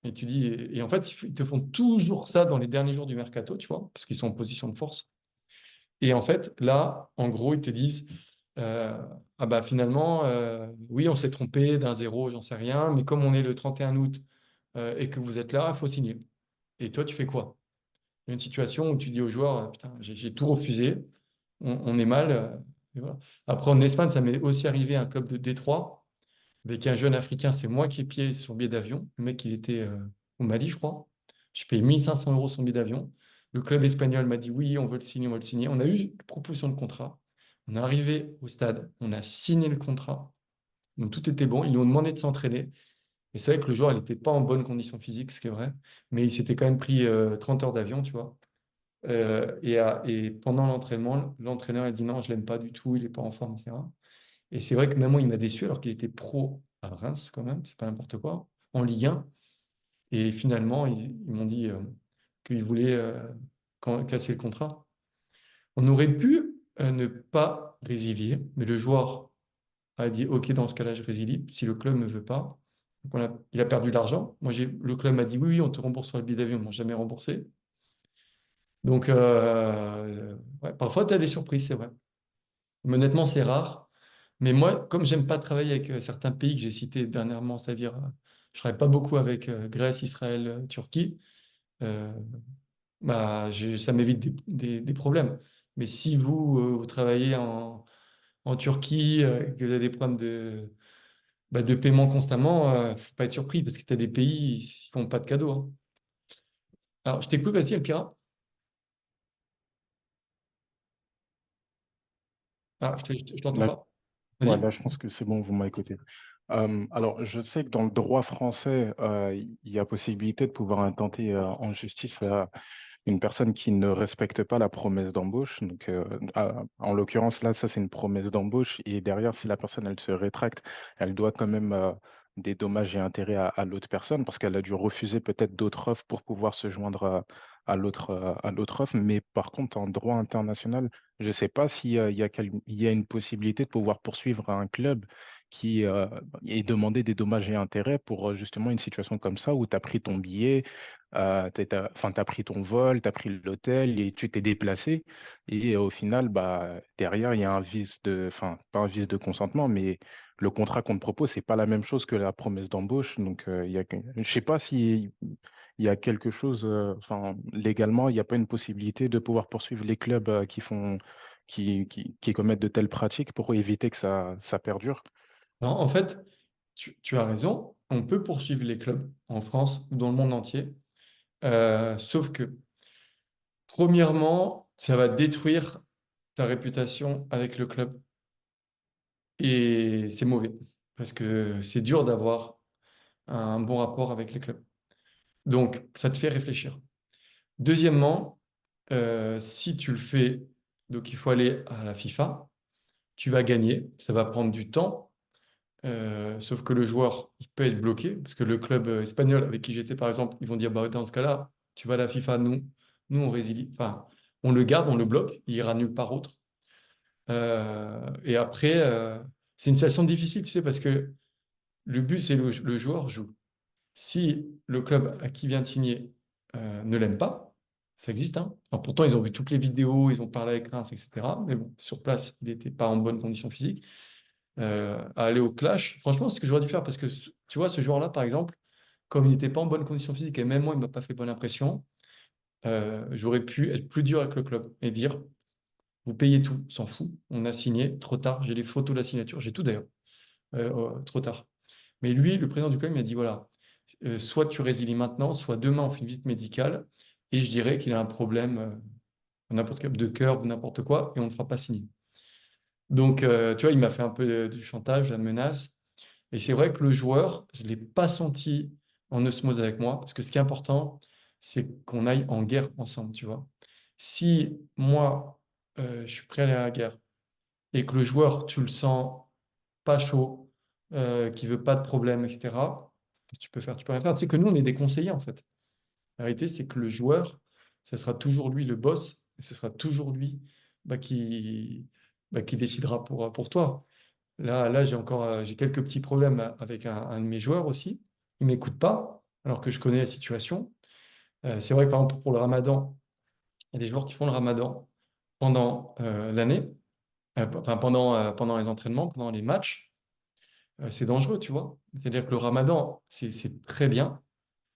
Et tu dis, et en fait, ils te font toujours ça dans les derniers jours du mercato, tu vois, parce qu'ils sont en position de force. Et en fait, là, en gros, ils te disent, euh, ah bah finalement, oui, on s'est trompé d'un zéro, j'en sais rien, mais comme on est le 31 août et que vous êtes là, il faut signer. Et toi, tu fais quoi? Il y a une situation où tu dis aux joueurs, putain, j'ai tout refusé, on est mal. Et voilà. Après, en Espagne, ça m'est aussi arrivé à un club de Détroit avec un jeune Africain, c'est moi qui ai payé son billet d'avion. Le mec, il était au Mali, je crois. Je paye 1 500 euros son billet d'avion. Le club espagnol m'a dit oui, on veut le signer, on veut le signer. On a eu une proposition de contrat. On est arrivé au stade, on a signé le contrat. Donc tout était bon. Ils nous ont demandé de s'entraîner. Et c'est vrai que le joueur, il n'était pas en bonne condition physique, ce qui est vrai. Mais il s'était quand même pris 30 heures d'avion, tu vois. Et pendant l'entraînement, l'entraîneur a dit non, je l'aime pas du tout, il n'est pas en forme, etc. Et c'est vrai que même moi, il m'a déçu alors qu'il était pro à Reims quand même, c'est pas n'importe quoi, en Ligue 1. Et finalement, ils m'ont dit qu'ils voulaient casser le contrat. On aurait pu ne pas résilier, mais le joueur a dit OK, dans ce cas-là, je résilie si le club ne veut pas. Donc il a perdu de l'argent. Le club m'a dit oui, oui, on te rembourse sur le billet d'avion, ils ne m'ont jamais remboursé. Donc, ouais, parfois, tu as des surprises, c'est vrai. Mais honnêtement, c'est rare. Mais moi, comme j'aime pas travailler avec certains pays que j'ai cités dernièrement, c'est-à-dire, je travaille pas beaucoup avec Grèce, Israël, Turquie, euh, bah, ça m'évite des problèmes. Mais si vous travaillez en Turquie, que vous avez des problèmes de paiement constamment, faut pas être surpris parce que tu as des pays, ils font pas de cadeaux, hein. Alors, je t'écoute, vas-y, Elpira. Ah, je t'entends Là, pas. ouais, Vas-y. là, je pense que c'est bon, vous m'avez écouté. Alors, je sais que dans le droit français, il y a possibilité de pouvoir intenter en justice une personne qui ne respecte pas la promesse d'embauche. Donc, en l'occurrence, là, ça, c'est une promesse d'embauche. Et derrière, si la personne, elle se rétracte, elle doit quand même des dommages et intérêts à l'autre personne parce qu'elle a dû refuser peut-être d'autres offres pour pouvoir se joindre à l'autre offre. Mais par contre, en droit international, je ne sais pas il y a une possibilité de pouvoir poursuivre un club qui et demander des dommages et intérêts pour justement une situation comme ça où tu as pris ton billet, enfin, tu as pris ton vol, tu as pris l'hôtel et tu t'es déplacé. Et au final, bah, derrière, il y a un vice enfin, pas un vice de consentement, mais le contrat qu'on te propose, c'est pas la même chose que la promesse d'embauche. Donc, je sais pas si il y a quelque chose, enfin, légalement, il n'y a pas une possibilité de pouvoir poursuivre les clubs qui commettent de telles pratiques pour éviter que ça perdure. Alors, en fait, tu as raison, on peut poursuivre les clubs en France ou dans le monde entier, sauf que, premièrement, ça va détruire ta réputation avec le club et c'est mauvais parce que c'est dur d'avoir un bon rapport avec les clubs. Donc, ça te fait réfléchir. Deuxièmement, si tu le fais, donc il faut aller à la FIFA, tu vas gagner, ça va prendre du temps, sauf que le joueur, il peut être bloqué, parce que le club espagnol avec qui j'étais, par exemple, ils vont dire, bah, dans ce cas-là, tu vas à la FIFA, nous on résilie, enfin, on le garde, on le bloque, il ira nulle part autre. Et après, c'est une situation difficile, tu sais, parce que le but, c'est le joueur joue. Si le club à qui vient de signer ne l'aime pas, ça existe, hein. Alors pourtant, ils ont vu toutes les vidéos, ils ont parlé avec Reims, etc. Mais bon, sur place, il n'était pas en bonne condition physique. À aller au clash, franchement, c'est ce que j'aurais dû faire parce que, tu vois, ce joueur-là, par exemple, comme il n'était pas en bonne condition physique et même moi, il ne m'a pas fait bonne impression, j'aurais pu être plus dur avec le club et dire, vous payez tout, on s'en fout, on a signé, trop tard, j'ai les photos de la signature, j'ai tout d'ailleurs, trop tard. Mais lui, le président du club, il m'a dit, voilà, soit tu résilies maintenant, soit demain on fait une visite médicale et je dirais qu'il a un problème, n'importe quel de cœur ou n'importe quoi, et on ne le fera pas signer. Donc, tu vois, il m'a fait un peu du chantage, de la menace. Et c'est vrai que le joueur, je ne l'ai pas senti en osmose avec moi, parce que ce qui est important, c'est qu'on aille en guerre ensemble, tu vois. Si moi, je suis prêt à aller à la guerre, et que le joueur, tu le sens pas chaud, qui veut pas de problème, etc., qu'est-ce que tu peux faire? Tu peux rien faire. Tu sais que nous, on est des conseillers, en fait. La réalité, c'est que le joueur, ce sera toujours lui le boss, et ce sera toujours lui qui décidera pour toi. Là j'ai quelques petits problèmes avec un de mes joueurs aussi. Il ne m'écoute pas, alors que je connais la situation. C'est vrai que par exemple, pour le ramadan, il y a des joueurs qui font le ramadan pendant l'année, enfin pendant les entraînements, pendant les matchs. C'est dangereux, tu vois. C'est-à-dire que le ramadan, c'est très bien,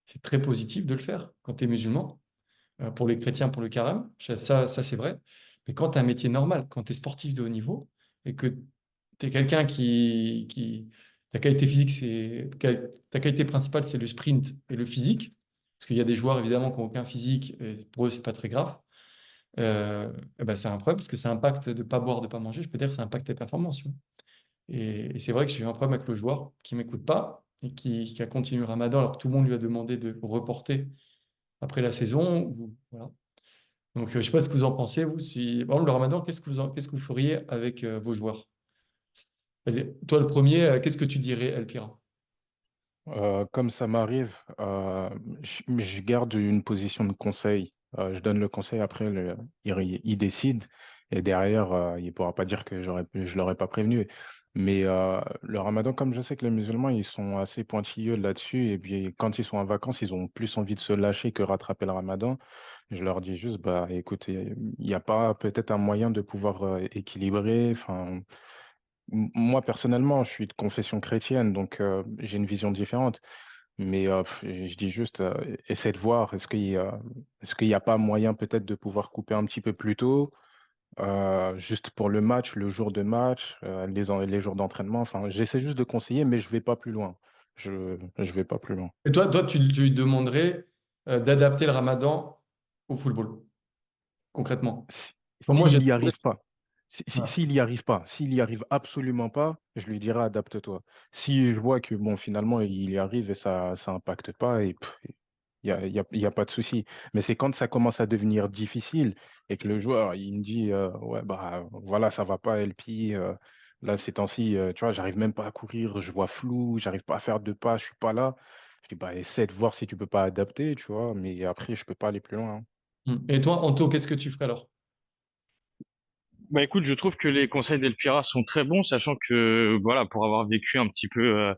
c'est très positif de le faire quand tu es musulman. Pour les chrétiens, pour le carême, ça c'est vrai. Mais quand tu as un métier normal, quand tu es sportif de haut niveau et que tu es quelqu'un ta qualité physique, ta qualité principale, c'est le sprint et le physique, parce qu'il y a des joueurs évidemment qui n'ont aucun physique, et pour eux, c'est pas très grave. Eh ben, c'est un problème parce que ça impacte de ne pas boire, de ne pas manger. Je peux dire que ça impacte tes performances, tu vois. Et c'est vrai que j'ai eu un problème avec le joueur qui ne m'écoute pas et qui a continué le ramadan alors que tout le monde lui a demandé de reporter après la saison. Voilà. Donc, je ne sais pas ce que vous en pensez, vous. Si, par exemple, le ramadan, qu'est-ce que vous feriez avec vos joueurs? Vas-y, toi, le premier, qu'est-ce que tu dirais, Elpira? Comme ça m'arrive, je garde une position de conseil. Je donne le conseil, après, il décide. Et derrière, il ne pourra pas dire que je l'aurais pas prévenu. Mais le ramadan, comme je sais que les musulmans, ils sont assez pointilleux là-dessus. Et puis, quand ils sont en vacances, ils ont plus envie de se lâcher que rattraper le ramadan. Je leur dis juste, bah, écoutez, il n'y a pas peut-être un moyen de pouvoir équilibrer. Enfin, moi, personnellement, je suis de confession chrétienne, donc j'ai une vision différente. Mais je dis juste, essaie de voir, est-ce qu'il y a pas moyen peut-être de pouvoir couper un petit peu plus tôt, juste pour le match, le jour de match, les jours d'entraînement. Enfin, j'essaie juste de conseiller, mais je vais pas plus loin. Je vais pas plus loin. Et toi, tu lui demanderais d'adapter le ramadan au football, concrètement. Si- Pour moi, j'ai S'il n'y demandé. arrive pas, Voilà. s'il n'y arrive pas, s'il n'y arrive absolument pas, je lui dirai adapte-toi. Si je vois que bon, finalement, il y arrive et ça impacte pas, et il y a pas de souci. Mais c'est quand ça commence à devenir difficile et que le joueur, il me dit, ouais, bah voilà, ça va pas, LP, Là, ces temps-ci, tu vois, j'arrive même pas à courir, je vois flou, j'arrive pas à faire de pas, je suis pas là. Je dis: «Bah, essaie de voir si tu peux pas adapter», tu vois? Mais après, je peux pas aller plus loin, hein. Et toi, Anto, qu'est-ce que tu ferais alors? Bah écoute, je trouve que les conseils d'El Pira sont très bons, sachant que voilà, pour avoir vécu un petit peu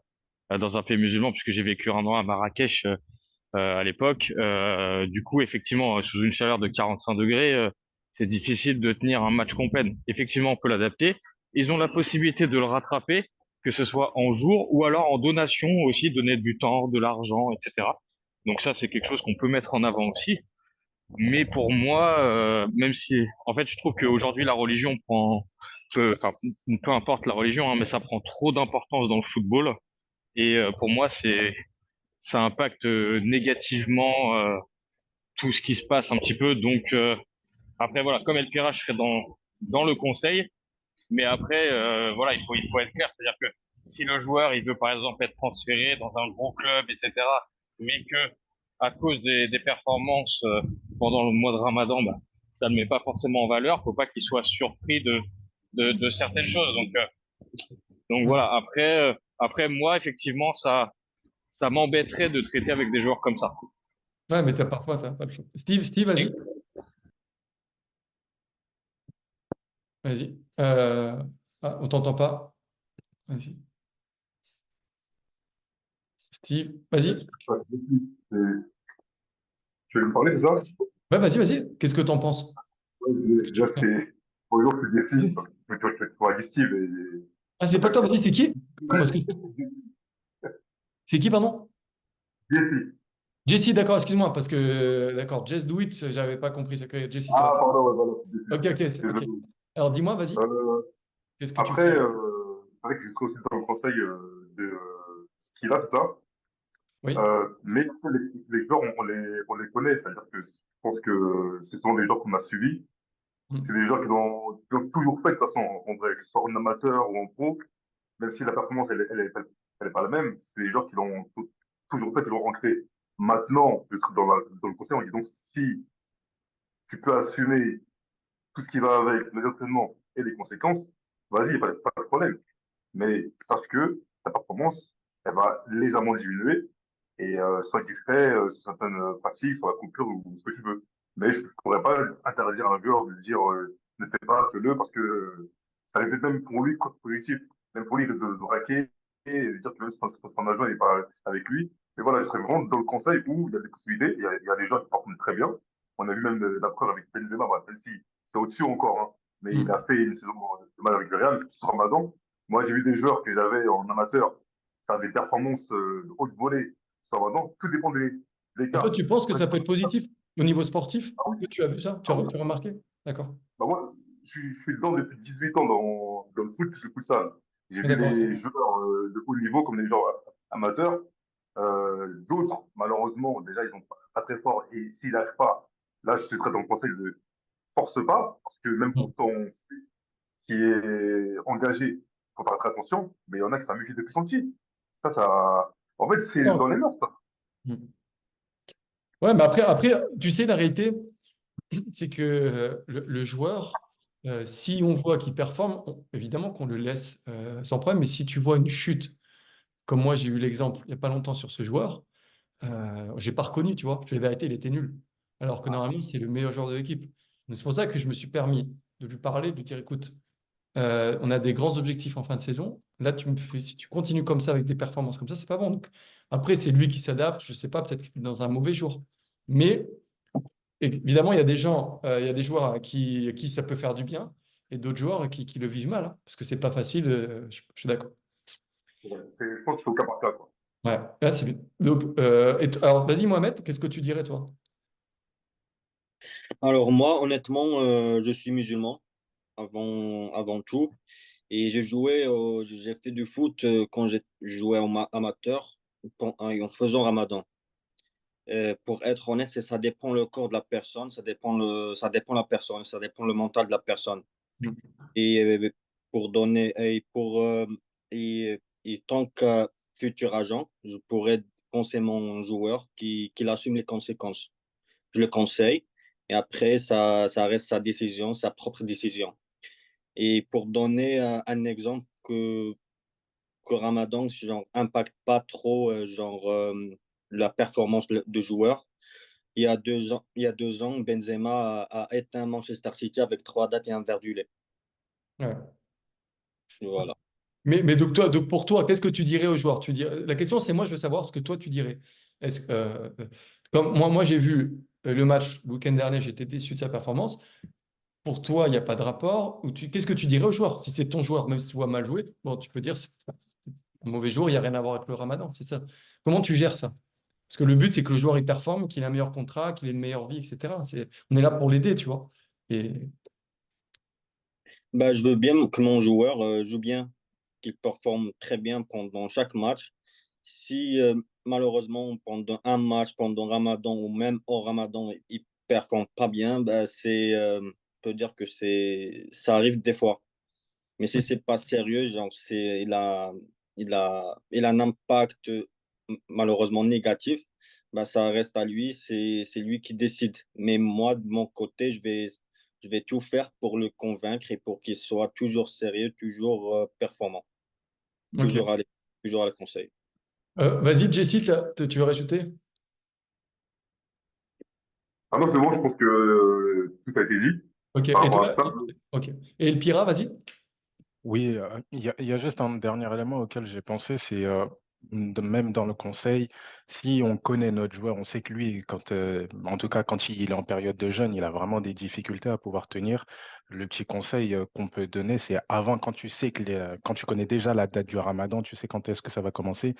dans un pays musulman, puisque j'ai vécu 1 an à Marrakech à l'époque, du coup, effectivement, sous une chaleur de 45 degrés, c'est difficile de tenir un match complet. Effectivement, on peut l'adapter. Ils ont la possibilité de le rattraper, que ce soit en jour ou alors en donation aussi, donner du temps, de l'argent, etc. Donc ça, c'est quelque chose qu'on peut mettre en avant aussi. Mais pour moi, même si, en fait, je trouve qu'aujourd'hui la religion prend, enfin, peu importe la religion, hein, mais ça prend trop d'importance dans le football. Et pour moi, ça impacte négativement tout ce qui se passe un petit peu. Donc après voilà, comme El Pira, je serais dans le conseil. Mais après, voilà, il faut être clair, c'est-à-dire que si le joueur il veut par exemple être transféré dans un gros club, etc., mais que à cause des performances pendant le mois de Ramadan, bah, ça ne met pas forcément en valeur, faut pas qu'il soit surpris de certaines choses. Donc Mm. voilà. Après moi effectivement ça m'embêterait de traiter avec des joueurs comme ça. Ouais, mais parfois, t'as pas le choix. Steve, vas-y. Vas-y. Ah, on t'entend pas. Vas-y. Steve, vas-y. Ouais, tu veux me parler, c'est ça? Ouais, vas-y. Qu'est-ce que t'en penses? Ouais, Qu'est-ce que tu déjà, ferais? bonjour, c'est Jessie. Tu pourras dire Steve et Ah, c'est c'est pas pas toi, que vas-y, c'est qui? Comment est-ce que... C'est qui, pardon? Jessie. Jessie, d'accord, excuse-moi, parce que, d'accord, Just Do It, j'avais pas compris ça que Jessie, ça va. Ah, pardon, ouais, voilà, c'est Jessie. Ok, ok. Désolé. Alors, dis-moi, vas-y, Euh, qu'est-ce que tu après, ferais? c'est vrai que je serai aussi dans le conseil de ce qu'il a, c'est ça. Oui? Mais après, les joueurs, on les connaît. C'est-à-dire que je pense que ce sont des joueurs qu'on a suivis. C'est Mm. des joueurs qui ont toujours fait, de toute façon, en vrai, que ce soit en amateur ou en pro, même si la performance, elle est pas la même, c'est des joueurs qui l'ont toujours fait, qui l'ont ancré. Maintenant, je serai dans le conseil en disant si tu peux assumer tout ce qui va avec les entraînements et les conséquences, vas-y, pas de problème. Mais sache que ta performance, elle va légèrement diminuer et sois discret sur certaines pratiques, sur la coupure ou ce que tu veux. Mais je ne pourrais pas interdire à un joueur de dire ne fais pas, fais-le, parce que ça arrive même pour lui contre-productif. Même pour lui de raquer et de dire que même si son agent n'est pas avec lui. Mais voilà, je serais vraiment dans le conseil où il y a des possibilités, il y a des joueurs qui performent très bien. On a vu même la preuve avec Benzema, bah, même si c'est au-dessus encore, hein, mais il a Mm. fait une saison de mal avec le Real, sur Ramadan. Moi, j'ai vu des joueurs que j'avais en amateur faire des performances de haute volée sur Ramadan. Tout dépend des Et toi, cas. tu penses que Après, ça peut être positif au niveau sportif? ah oui, Toi, tu as vu ça? Tu ah as, oui. tu as remarqué? D'accord. Bah moi, je suis dedans depuis 18 ans dans le foot, plus le futsal. J'ai Ah, vu d'accord, ok. les joueurs de haut niveau comme les joueurs amateurs. D'autres, malheureusement, déjà, ils sont pas très forts. Et s'ils n'arrivent pas, là, je suis très dans le conseil de force pas, parce que même Mm. pour ton qui est engagé, faut faire très attention. Mais il y en a qui s'amusent depuis son petit. En fait, c'est dans Non. les mœurs, ça. Mm. Ouais, mais après, tu sais, la réalité, c'est que le joueur, si on voit qu'il performe, évidemment qu'on le laisse sans problème, mais si tu vois une chute, comme moi j'ai eu l'exemple il n'y a pas longtemps sur ce joueur, j'ai pas reconnu, tu vois, la vérité, il était nul. Alors que normalement, c'est le meilleur joueur de l'équipe. Donc, c'est pour ça que je me suis permis de lui parler, de lui dire, écoute, on a des grands objectifs en fin de saison. Là, si tu continues comme ça avec des performances comme ça, c'est pas bon. Donc, après, c'est lui qui s'adapte. Je sais pas, peut-être qu'il est dans un mauvais jour. Mais évidemment, il y a des gens, il y a des joueurs à qui ça peut faire du bien et d'autres joueurs qui le vivent mal, hein, parce que c'est pas facile. Je suis d'accord. Ouais. Je pense que c'est au cas par cas, quoi. Ouais, là, c'est bien. Donc, alors, vas-y, Mohamed, qu'est-ce que tu dirais, toi? Alors moi, honnêtement, je suis musulman avant tout. Et j'ai fait du foot quand j'ai joué en amateur en faisant Ramadan. Pour être honnête, ça dépend le corps de la personne, ça dépend la personne, ça dépend le mental de la personne. Mm. Et pour donner et tant que futur agent, je pourrais conseiller mon joueur qu'il assume les conséquences. Je le conseille et après ça reste sa décision, sa propre décision. Et pour donner un exemple, que Ramadan, genre, impacte pas trop, la performance de joueurs. Il y a 2 ans, Benzema a éteint Manchester City avec 3 dates et un verre du lait. Ouais. Voilà. Mais donc pour toi, qu'est-ce que tu dirais aux joueurs? La question, c'est moi, je veux savoir ce que toi, tu dirais. Est-ce que, comme moi j'ai vu le match le week-end dernier, j'étais déçu de sa performance. Pour toi, il n'y a pas de rapport. Qu'est-ce que tu dirais aux joueurs? Si c'est ton joueur, même si tu vois mal jouer, bon, tu peux dire c'est un mauvais joueur, il n'y a rien à voir avec le Ramadan, c'est ça. Comment tu gères ça? Parce que le but, c'est que le joueur il performe, qu'il ait un meilleur contrat, qu'il ait une meilleure vie, etc. On est là pour l'aider, tu vois. Et Bah, je veux bien que mon joueur joue bien, qu'il performe très bien pendant chaque match. Si malheureusement pendant un match, pendant Ramadan ou même hors Ramadan, il performe pas bien, bah, je peux dire que ça arrive des fois. Mais si c'est pas sérieux, genre il a un impact malheureusement négatif, bah ça reste à lui, c'est lui qui décide. Mais moi, de mon côté, je vais tout faire pour le convaincre et pour qu'il soit toujours sérieux, toujours performant, toujours ok. à l'écoute, toujours à la conseil. Vas-y, Jessie, tu veux rajouter? Ah non, c'est bon, je pense que tout a été dit Ok. par Et rapport à toi? ça. Ok. Et le Pira, vas-y. Oui, il y a juste un dernier élément auquel j'ai pensé, c'est même dans le conseil, si on connaît notre joueur, on sait que lui, en tout cas quand il est en période de jeûne, il a vraiment des difficultés à pouvoir tenir. Le petit conseil qu'on peut donner, c'est avant, quand tu sais quand tu connais déjà la date du Ramadan, tu sais quand est-ce que ça va commencer,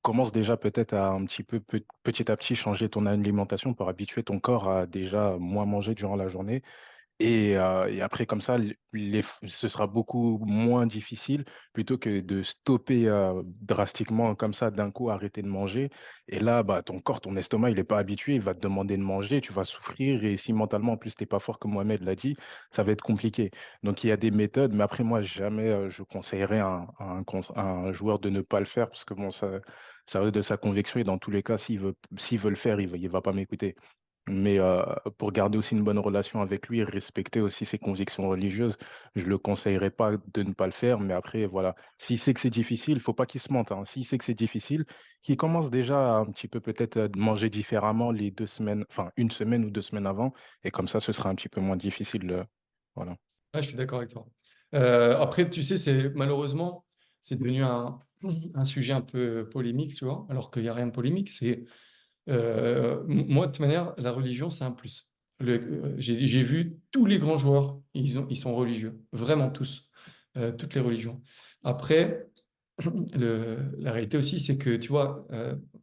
commence déjà peut-être à un petit peu, petit à petit, changer ton alimentation pour habituer ton corps à déjà moins manger durant la journée. Et après, comme ça, ce sera beaucoup moins difficile plutôt que de stopper drastiquement comme ça, d'un coup, arrêter de manger. Et là, bah, ton corps, ton estomac, il n'est pas habitué, il va te demander de manger, tu vas souffrir. Et si mentalement, en plus, tu n'es pas fort, comme Mohamed l'a dit, ça va être compliqué. Donc, il y a des méthodes, mais après, moi, jamais je conseillerais à un joueur de ne pas le faire parce que bon, ça reste de sa conviction. Et dans tous les cas, s'il veut le faire, il va pas m'écouter. Mais pour garder aussi une bonne relation avec lui, respecter aussi ses convictions religieuses, je le conseillerais pas de ne pas le faire. Mais après, voilà, s'il sait que c'est difficile, il faut pas qu'il se mente, hein. S'il sait que c'est difficile, qu'il commence déjà à un petit peu peut-être manger différemment les 2 semaines, enfin 1 semaine ou 2 semaines avant. Et comme ça, ce sera un petit peu moins difficile. Voilà. Ouais, je suis d'accord avec toi. Après, tu sais, malheureusement, c'est devenu un sujet un peu polémique, tu vois, alors qu'il n'y a rien de polémique. Moi, de toute manière, la religion, c'est un plus. J'ai vu tous les grands joueurs, ils sont religieux, vraiment tous, toutes les religions. Après, la réalité aussi, c'est que, tu vois,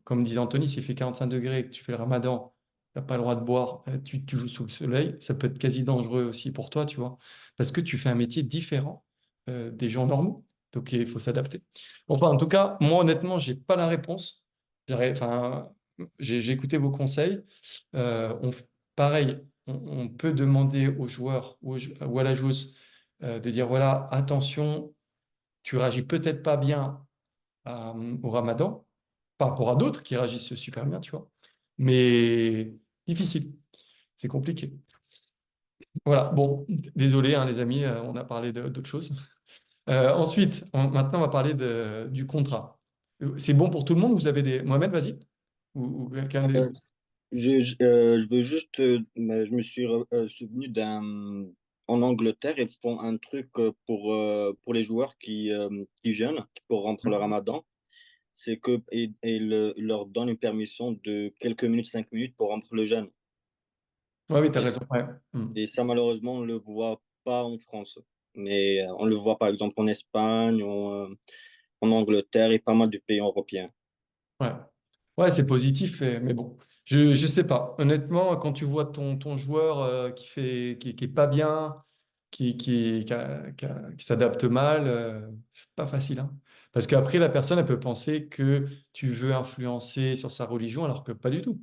comme disait Anthony, s'il fait 45 degrés et que tu fais le ramadan, tu n'as pas le droit de boire, tu joues sous le soleil, ça peut être quasi dangereux aussi pour toi, tu vois, parce que tu fais un métier différent des gens normaux. Donc, il faut s'adapter. Enfin, en tout cas, moi, honnêtement, j'ai pas la réponse. Enfin, j'ai écouté vos conseils. Pareil, on peut demander aux joueurs ou à la joueuse de dire, voilà, attention, tu réagis peut-être pas bien au Ramadan par rapport à d'autres qui réagissent super bien, tu vois. Mais difficile, c'est compliqué. Voilà, bon, désolé, hein, les amis, on a parlé d'autres choses. Ensuite, maintenant, on va parler du contrat. C'est bon pour tout le monde? Vous avez des... Mohamed, vas-y. Ou quelqu'un des... Euh, je veux juste, je me suis souvenu en Angleterre, ils font un truc pour les joueurs qui jeûnent, pour rompre le ramadan. C'est que ils leur donnent une permission de quelques minutes, 5 minutes pour rompre le jeûne. Ouais, oui, tu as Et, raison. Ouais. Hmm. et ça, malheureusement, on ne le voit pas en France. Mais on le voit par exemple en Espagne, en Angleterre et pas mal de pays européens. Ouais, ouais, c'est positif, mais bon, je sais pas. Honnêtement, quand tu vois ton joueur qui est pas bien, qui s'adapte mal, c'est pas facile, hein. Parce qu'après, la personne, elle peut penser que tu veux influencer sur sa religion, alors que pas du tout.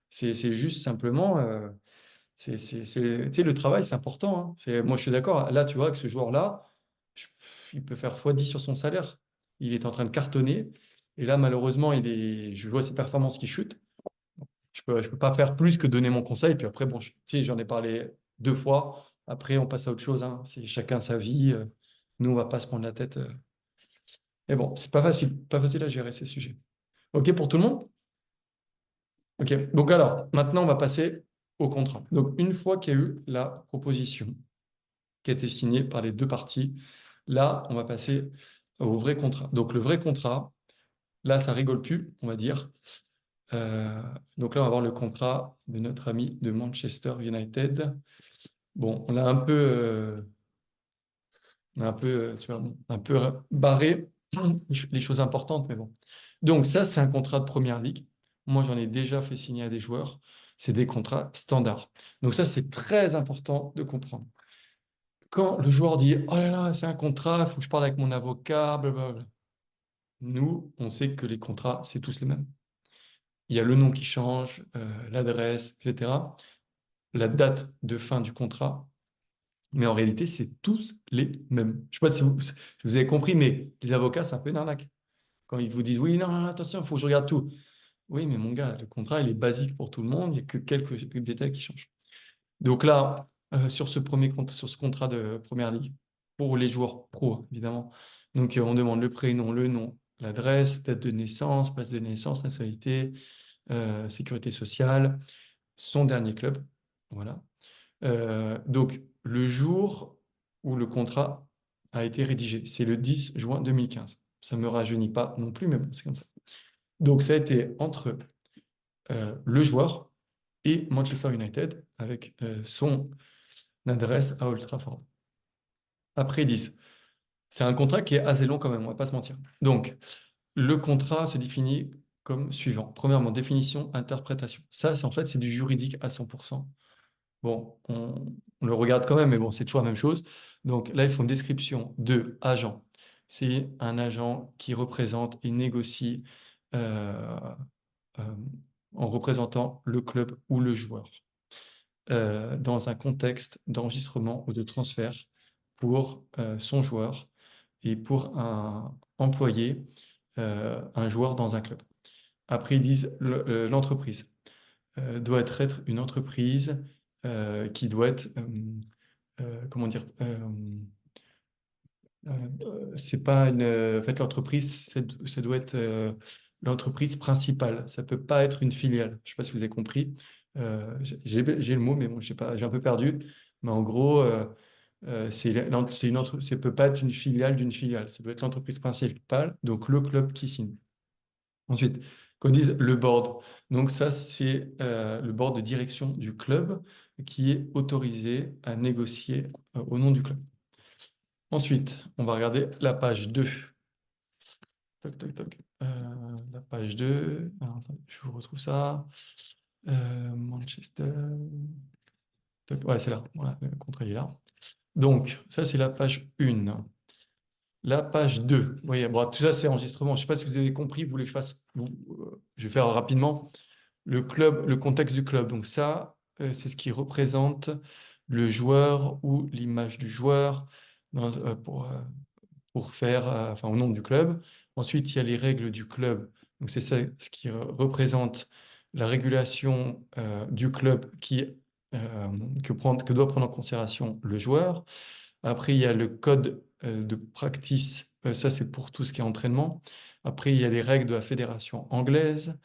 C'est juste simplement, tu sais, le travail, c'est important, hein. Moi, je suis d'accord. Là, tu vois, avec ce joueur-là, je- il peut faire x10 sur son salaire. Il est en train de cartonner. Et là, malheureusement, je vois ses performances qui chutent. Je peux pas faire plus que donner mon conseil. Puis après, bon, tu sais, j'en ai parlé 2 fois. Après, on passe à autre chose, hein. C'est chacun sa vie. Nous, on va pas se prendre la tête. Mais bon, c'est pas facile à gérer ces sujets. OK pour tout le monde? OK. Donc alors, maintenant, on va passer au contrat. Donc, une fois qu'il y a eu la proposition qui a été signée par les deux parties, là, on va passer au vrai contrat. Donc, le vrai contrat, là, ça rigole plus, on va dire. Donc là, on va voir le contrat de notre ami de Manchester United. Bon, on a un peu, tu vois, un peu barré les choses importantes, mais bon. Donc ça, c'est un contrat de première ligue. Moi, j'en ai déjà fait signer à des joueurs. C'est des contrats standards. Donc ça, c'est très important de comprendre. Quand le joueur dit « Oh là là, c'est un contrat, il faut que je parle avec mon avocat, blablabla », nous, on sait que les contrats, c'est tous les mêmes. Il y a le nom qui change, l'adresse, etc. La date de fin du contrat, mais en réalité, c'est tous les mêmes. Je ne sais pas si vous avez compris, mais les avocats, c'est un peu une arnaque. Quand ils vous disent, oui, non, non, attention, il faut que je regarde tout. Oui, mais mon gars, le contrat, il est basique pour tout le monde, il n'y a que quelques détails qui changent. Donc là, sur ce contrat de première ligue, pour les joueurs pro, évidemment, donc on demande le prénom, le nom, l'adresse, date de naissance, place de naissance, nationalité, sécurité sociale, son dernier club. Voilà. Donc, le jour où le contrat a été rédigé, c'est le 10 juin 2015. Ça ne me rajeunit pas non plus, mais bon, c'est comme ça. Donc, ça a été entre le joueur et Manchester United avec son adresse à Old Trafford. Après, ils disent, c'est un contrat qui est assez long quand même, on ne va pas se mentir. Donc, le contrat se définit comme suivant. Premièrement, définition, interprétation. Ça, en fait, c'est du juridique à 100%. Bon, on le regarde quand même, mais bon, c'est toujours la même chose. Donc là, ils font une description de agent. C'est un agent qui représente et négocie euh, euh, en représentant le club ou le joueur dans un contexte d'enregistrement ou de transfert pour son joueur et pour un employé, un joueur dans un club. Après, ils disent l'entreprise doit être une entreprise qui doit être, comment dire, c'est pas une, en fait, l'entreprise, ça doit être l'entreprise principale. Ça peut pas être une filiale. Je sais pas si vous avez compris. J'ai le mot, mais bon, j'ai un peu perdu. Mais en gros, ça peut pas être une filiale d'une filiale. Ça doit être l'entreprise principale, donc le club qui signe. Ensuite, qu'on dise le board. Donc ça, c'est le board de direction du club qui est autorisé à négocier au nom du club. Ensuite, on va regarder la page 2. Toc, toc, toc. La page 2. Alors, attendez, je vous retrouve ça. Manchester. Toc. Ouais, c'est là. Voilà, le contrat est là. Donc, ça, c'est la page 1. La page 2. Vous voyez, bon, tout ça, c'est enregistrement. Je ne sais pas si vous avez compris. Vous voulez que je fasse. Je vais faire rapidement. Le club, le contexte du club. Donc ça, c'est ce qui représente le joueur ou l'image du joueur pour faire, enfin, au nom du club. Ensuite, il y a les règles du club. Donc c'est ça ce qui représente la régulation du club que doit prendre en considération le joueur. Après, il y a le code de practice. Ça, c'est pour tout ce qui est entraînement. Après, il y a les règles de la fédération anglaise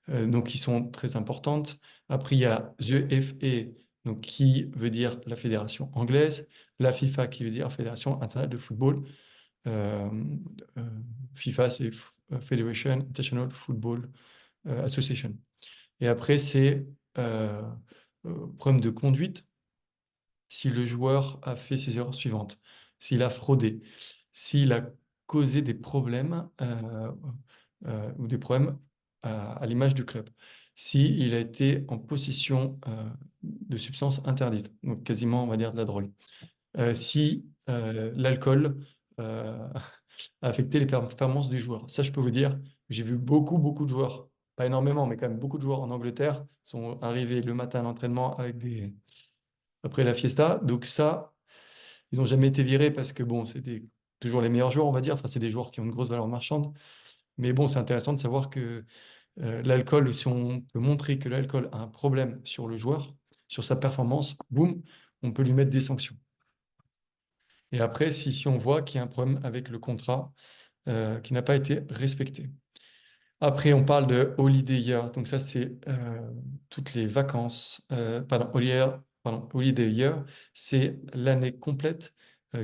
donc qui sont très importantes. Après, il y a the FA, donc qui veut dire la fédération anglaise, la FIFA qui veut dire Fédération internationale de football. Euh, euh, FIFA, c'est Federation International Football Association. Et après, c'est problème de conduite. Si le joueur a fait ses erreurs suivantes, s'il a fraudé, s'il a causé des problèmes ou des problèmes à l'image du club, s'il a été en possession de substances interdites, donc quasiment, on va dire, de la drogue, si l'alcool a affecté les performances du joueur. Ça, je peux vous dire, j'ai vu beaucoup de joueurs, pas énormément, mais quand même beaucoup de joueurs en Angleterre sont arrivés le matin à l'entraînement après la fiesta. Donc ça, ils n'ont jamais été virés parce que bon, toujours les meilleurs joueurs, on va dire. Enfin, c'est des joueurs qui ont une grosse valeur marchande. Mais bon, c'est intéressant de savoir que l'alcool, si on peut montrer que l'alcool a un problème sur le joueur, sur sa performance, boum, on peut lui mettre des sanctions. Et après, si on voit qu'il y a un problème avec le contrat, qui n'a pas été respecté. Après, on parle de holiday year. Donc ça, c'est toutes les vacances. Holiday year, c'est l'année complète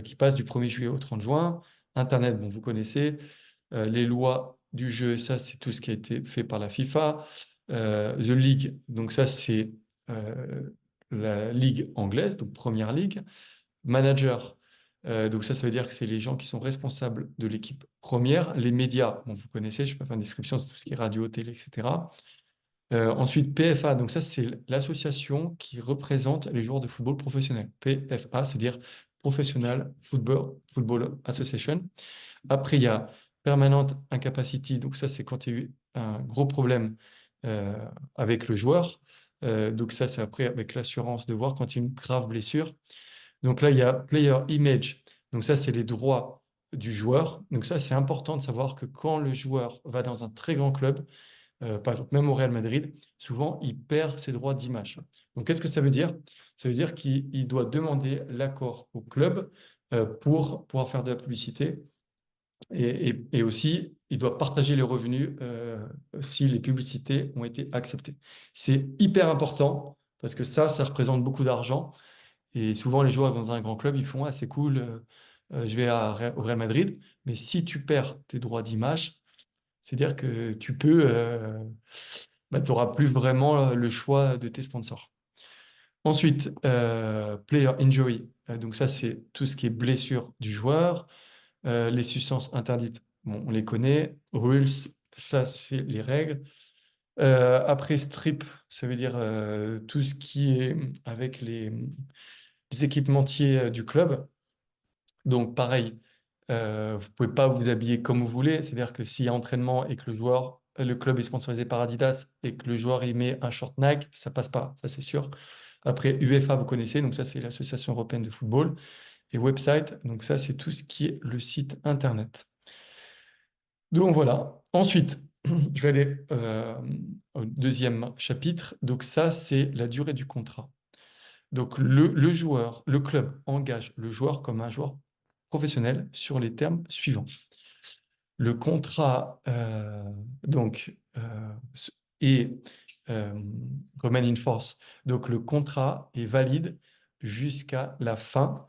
qui passe du 1er juillet au 30 juin. Internet, bon, vous connaissez. Les lois du jeu, ça, c'est tout ce qui a été fait par la FIFA. The League, donc ça, c'est la ligue anglaise, donc première ligue. Manager, donc ça veut dire que c'est les gens qui sont responsables de l'équipe première. Les médias, bon, vous connaissez, je ne vais pas faire une description, c'est tout ce qui est radio, télé, etc. Ensuite, PFA, donc ça, c'est l'association qui représente les joueurs de football professionnels. PFA, c'est-à-dire Professional Football Association. Après, il y a Permanent Incapacity, donc ça, c'est quand il y a eu un gros problème avec le joueur. Donc ça, c'est après avec l'assurance de voir quand il y a une grave blessure. Donc là, il y a Player Image. Donc ça, c'est les droits du joueur. Donc ça, c'est important de savoir que quand le joueur va dans un très grand club, par exemple, même au Real Madrid, souvent, il perd ses droits d'image. Donc, qu'est-ce que ça veut dire? Ça veut dire qu'il doit demander l'accord au club pour pouvoir faire de la publicité. Et aussi, il doit partager les revenus si les publicités ont été acceptées. C'est hyper important parce que ça représente beaucoup d'argent. Et souvent, les joueurs dans un grand club, ils font ah, c'est cool, je vais au Real Madrid. Mais si tu perds tes droits d'image, c'est-à-dire que tu peux, tu n'auras plus vraiment le choix de tes sponsors. Ensuite, player injury. Donc ça, c'est tout ce qui est blessure du joueur. Les substances interdites, bon, on les connaît. Rules, ça, c'est les règles. Après, strip, ça veut dire tout ce qui est avec les équipementiers du club. Donc, pareil, vous ne pouvez pas vous habiller comme vous voulez. C'est-à-dire que s'il y a entraînement et que le club est sponsorisé par Adidas et que le joueur y met un short Nike, ça passe pas, ça c'est sûr. Après, UEFA, vous connaissez, donc ça c'est l'Association européenne de football. Et website, donc ça c'est tout ce qui est le site internet. Donc voilà. Ensuite, je vais aller au deuxième chapitre. Donc ça, c'est la durée du contrat. Donc le club engage le joueur comme un joueur professionnel sur les termes suivants. Le contrat est remain in force. Donc le contrat est valide jusqu'à la fin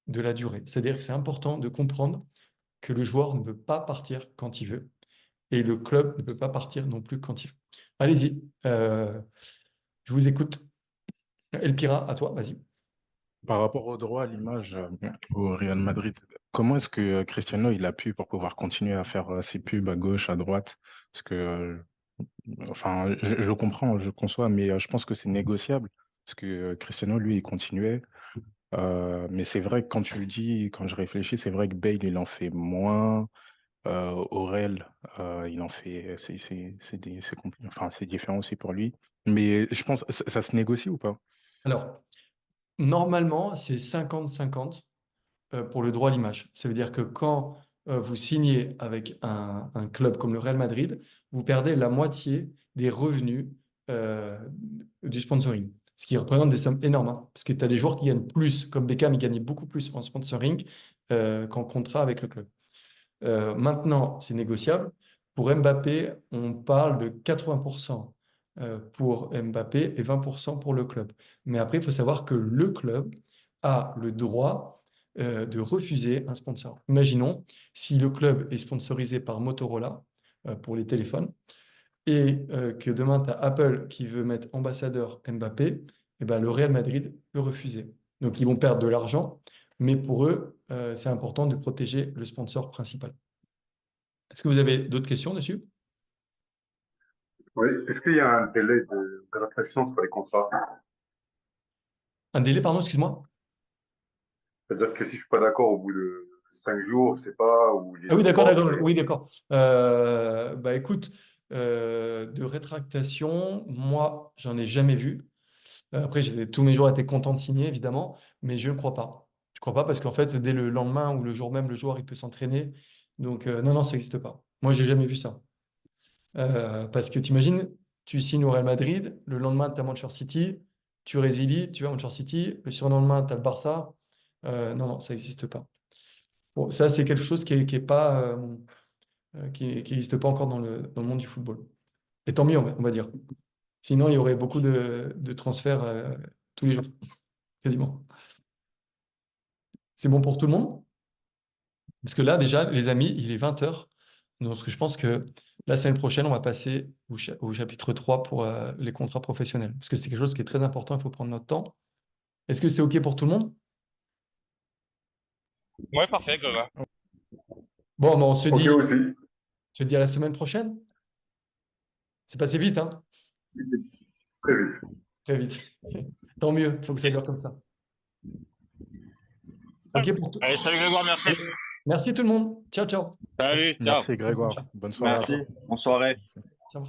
de la durée. C'est-à-dire que c'est important de comprendre que le joueur ne peut pas partir quand il veut et le club ne peut pas partir non plus quand il veut. Allez-y, je vous écoute. Elpira, à toi, vas-y. Par rapport au droit à l'image au Real Madrid, comment est-ce que Cristiano il a pu pour pouvoir continuer à faire ses pubs à gauche, à droite? Parce que, enfin, je comprends, je conçois, mais je pense que c'est négociable. Parce que Cristiano, lui, il continuait. Mais c'est vrai que quand tu le dis, quand je réfléchis, c'est vrai que Bale, il en fait moins. Au Real, il en fait, enfin, c'est différent aussi pour lui. Mais je pense, ça se négocie ou pas? Alors, normalement, c'est 50-50 pour le droit à l'image. Ça veut dire que quand vous signez avec un club comme le Real Madrid, vous perdez la moitié des revenus euh, du sponsoring, ce qui représente des sommes énormes, hein, parce que tu as des joueurs qui gagnent plus, comme Beckham, il gagnait beaucoup plus en sponsoring qu'en contrat avec le club. Maintenant, c'est négociable. Pour Mbappé, on parle de 80% pour Mbappé et 20% pour le club. Mais après, il faut savoir que le club a le droit de refuser un sponsor. Imaginons si le club est sponsorisé par Motorola pour les téléphones et que demain, tu as Apple qui veut mettre ambassadeur Mbappé, et ben, le Real Madrid peut refuser. Donc, ils vont perdre de l'argent, mais pour eux, c'est important de protéger le sponsor principal. Est-ce que vous avez d'autres questions dessus? Oui, est-ce qu'il y a un délai de réflexion sur les contrats? Un délai, pardon, excuse-moi. C'est-à-dire que si je suis pas d'accord au bout de 5 jours, c'est pas, ou il y a Ah oui, une d'accord, loi, d'accord. Oui, d'accord. Écoute, de rétractation, moi, j'en ai jamais vu. Après, tous mes joueurs étaient contents de signer, évidemment, mais je ne crois pas. Je ne crois pas parce qu'en fait, dès le lendemain ou le jour même, le joueur, il peut s'entraîner. Donc, non, non, ça n'existe pas. Moi, j'ai jamais vu ça. Parce que tu imagines, tu signes au Real Madrid, le lendemain, tu as Manchester City, tu résilies, tu vas à Manchester City, le surlendemain, tu as le Barça. Non, non, ça n'existe pas. Bon, ça, c'est quelque chose qui est pas, qui n'existe pas encore dans le monde du football. Et tant mieux, on va dire. Sinon, il y aurait beaucoup de transferts tous les jours, quasiment. C'est bon pour tout le monde? Parce que là, déjà, les amis, il est 20 h. Donc, je pense que la semaine prochaine, on va passer au chapitre 3 pour les contrats professionnels. Parce que c'est quelque chose qui est très important, il faut prendre notre temps. Est-ce que c'est OK pour tout le monde? Ouais, parfait, Grégoire. Bon, on Ok aussi. se dit à la semaine prochaine. C'est passé vite, hein? Très vite. Très vite. Tant mieux, il faut que ça dure comme ça. OK pour tout. Allez, salut Grégoire, merci. Merci tout le monde. Ciao, ciao. Salut, ciao. Merci Grégoire. Bonne soirée à Merci. toi. Bonne soirée. Ciao.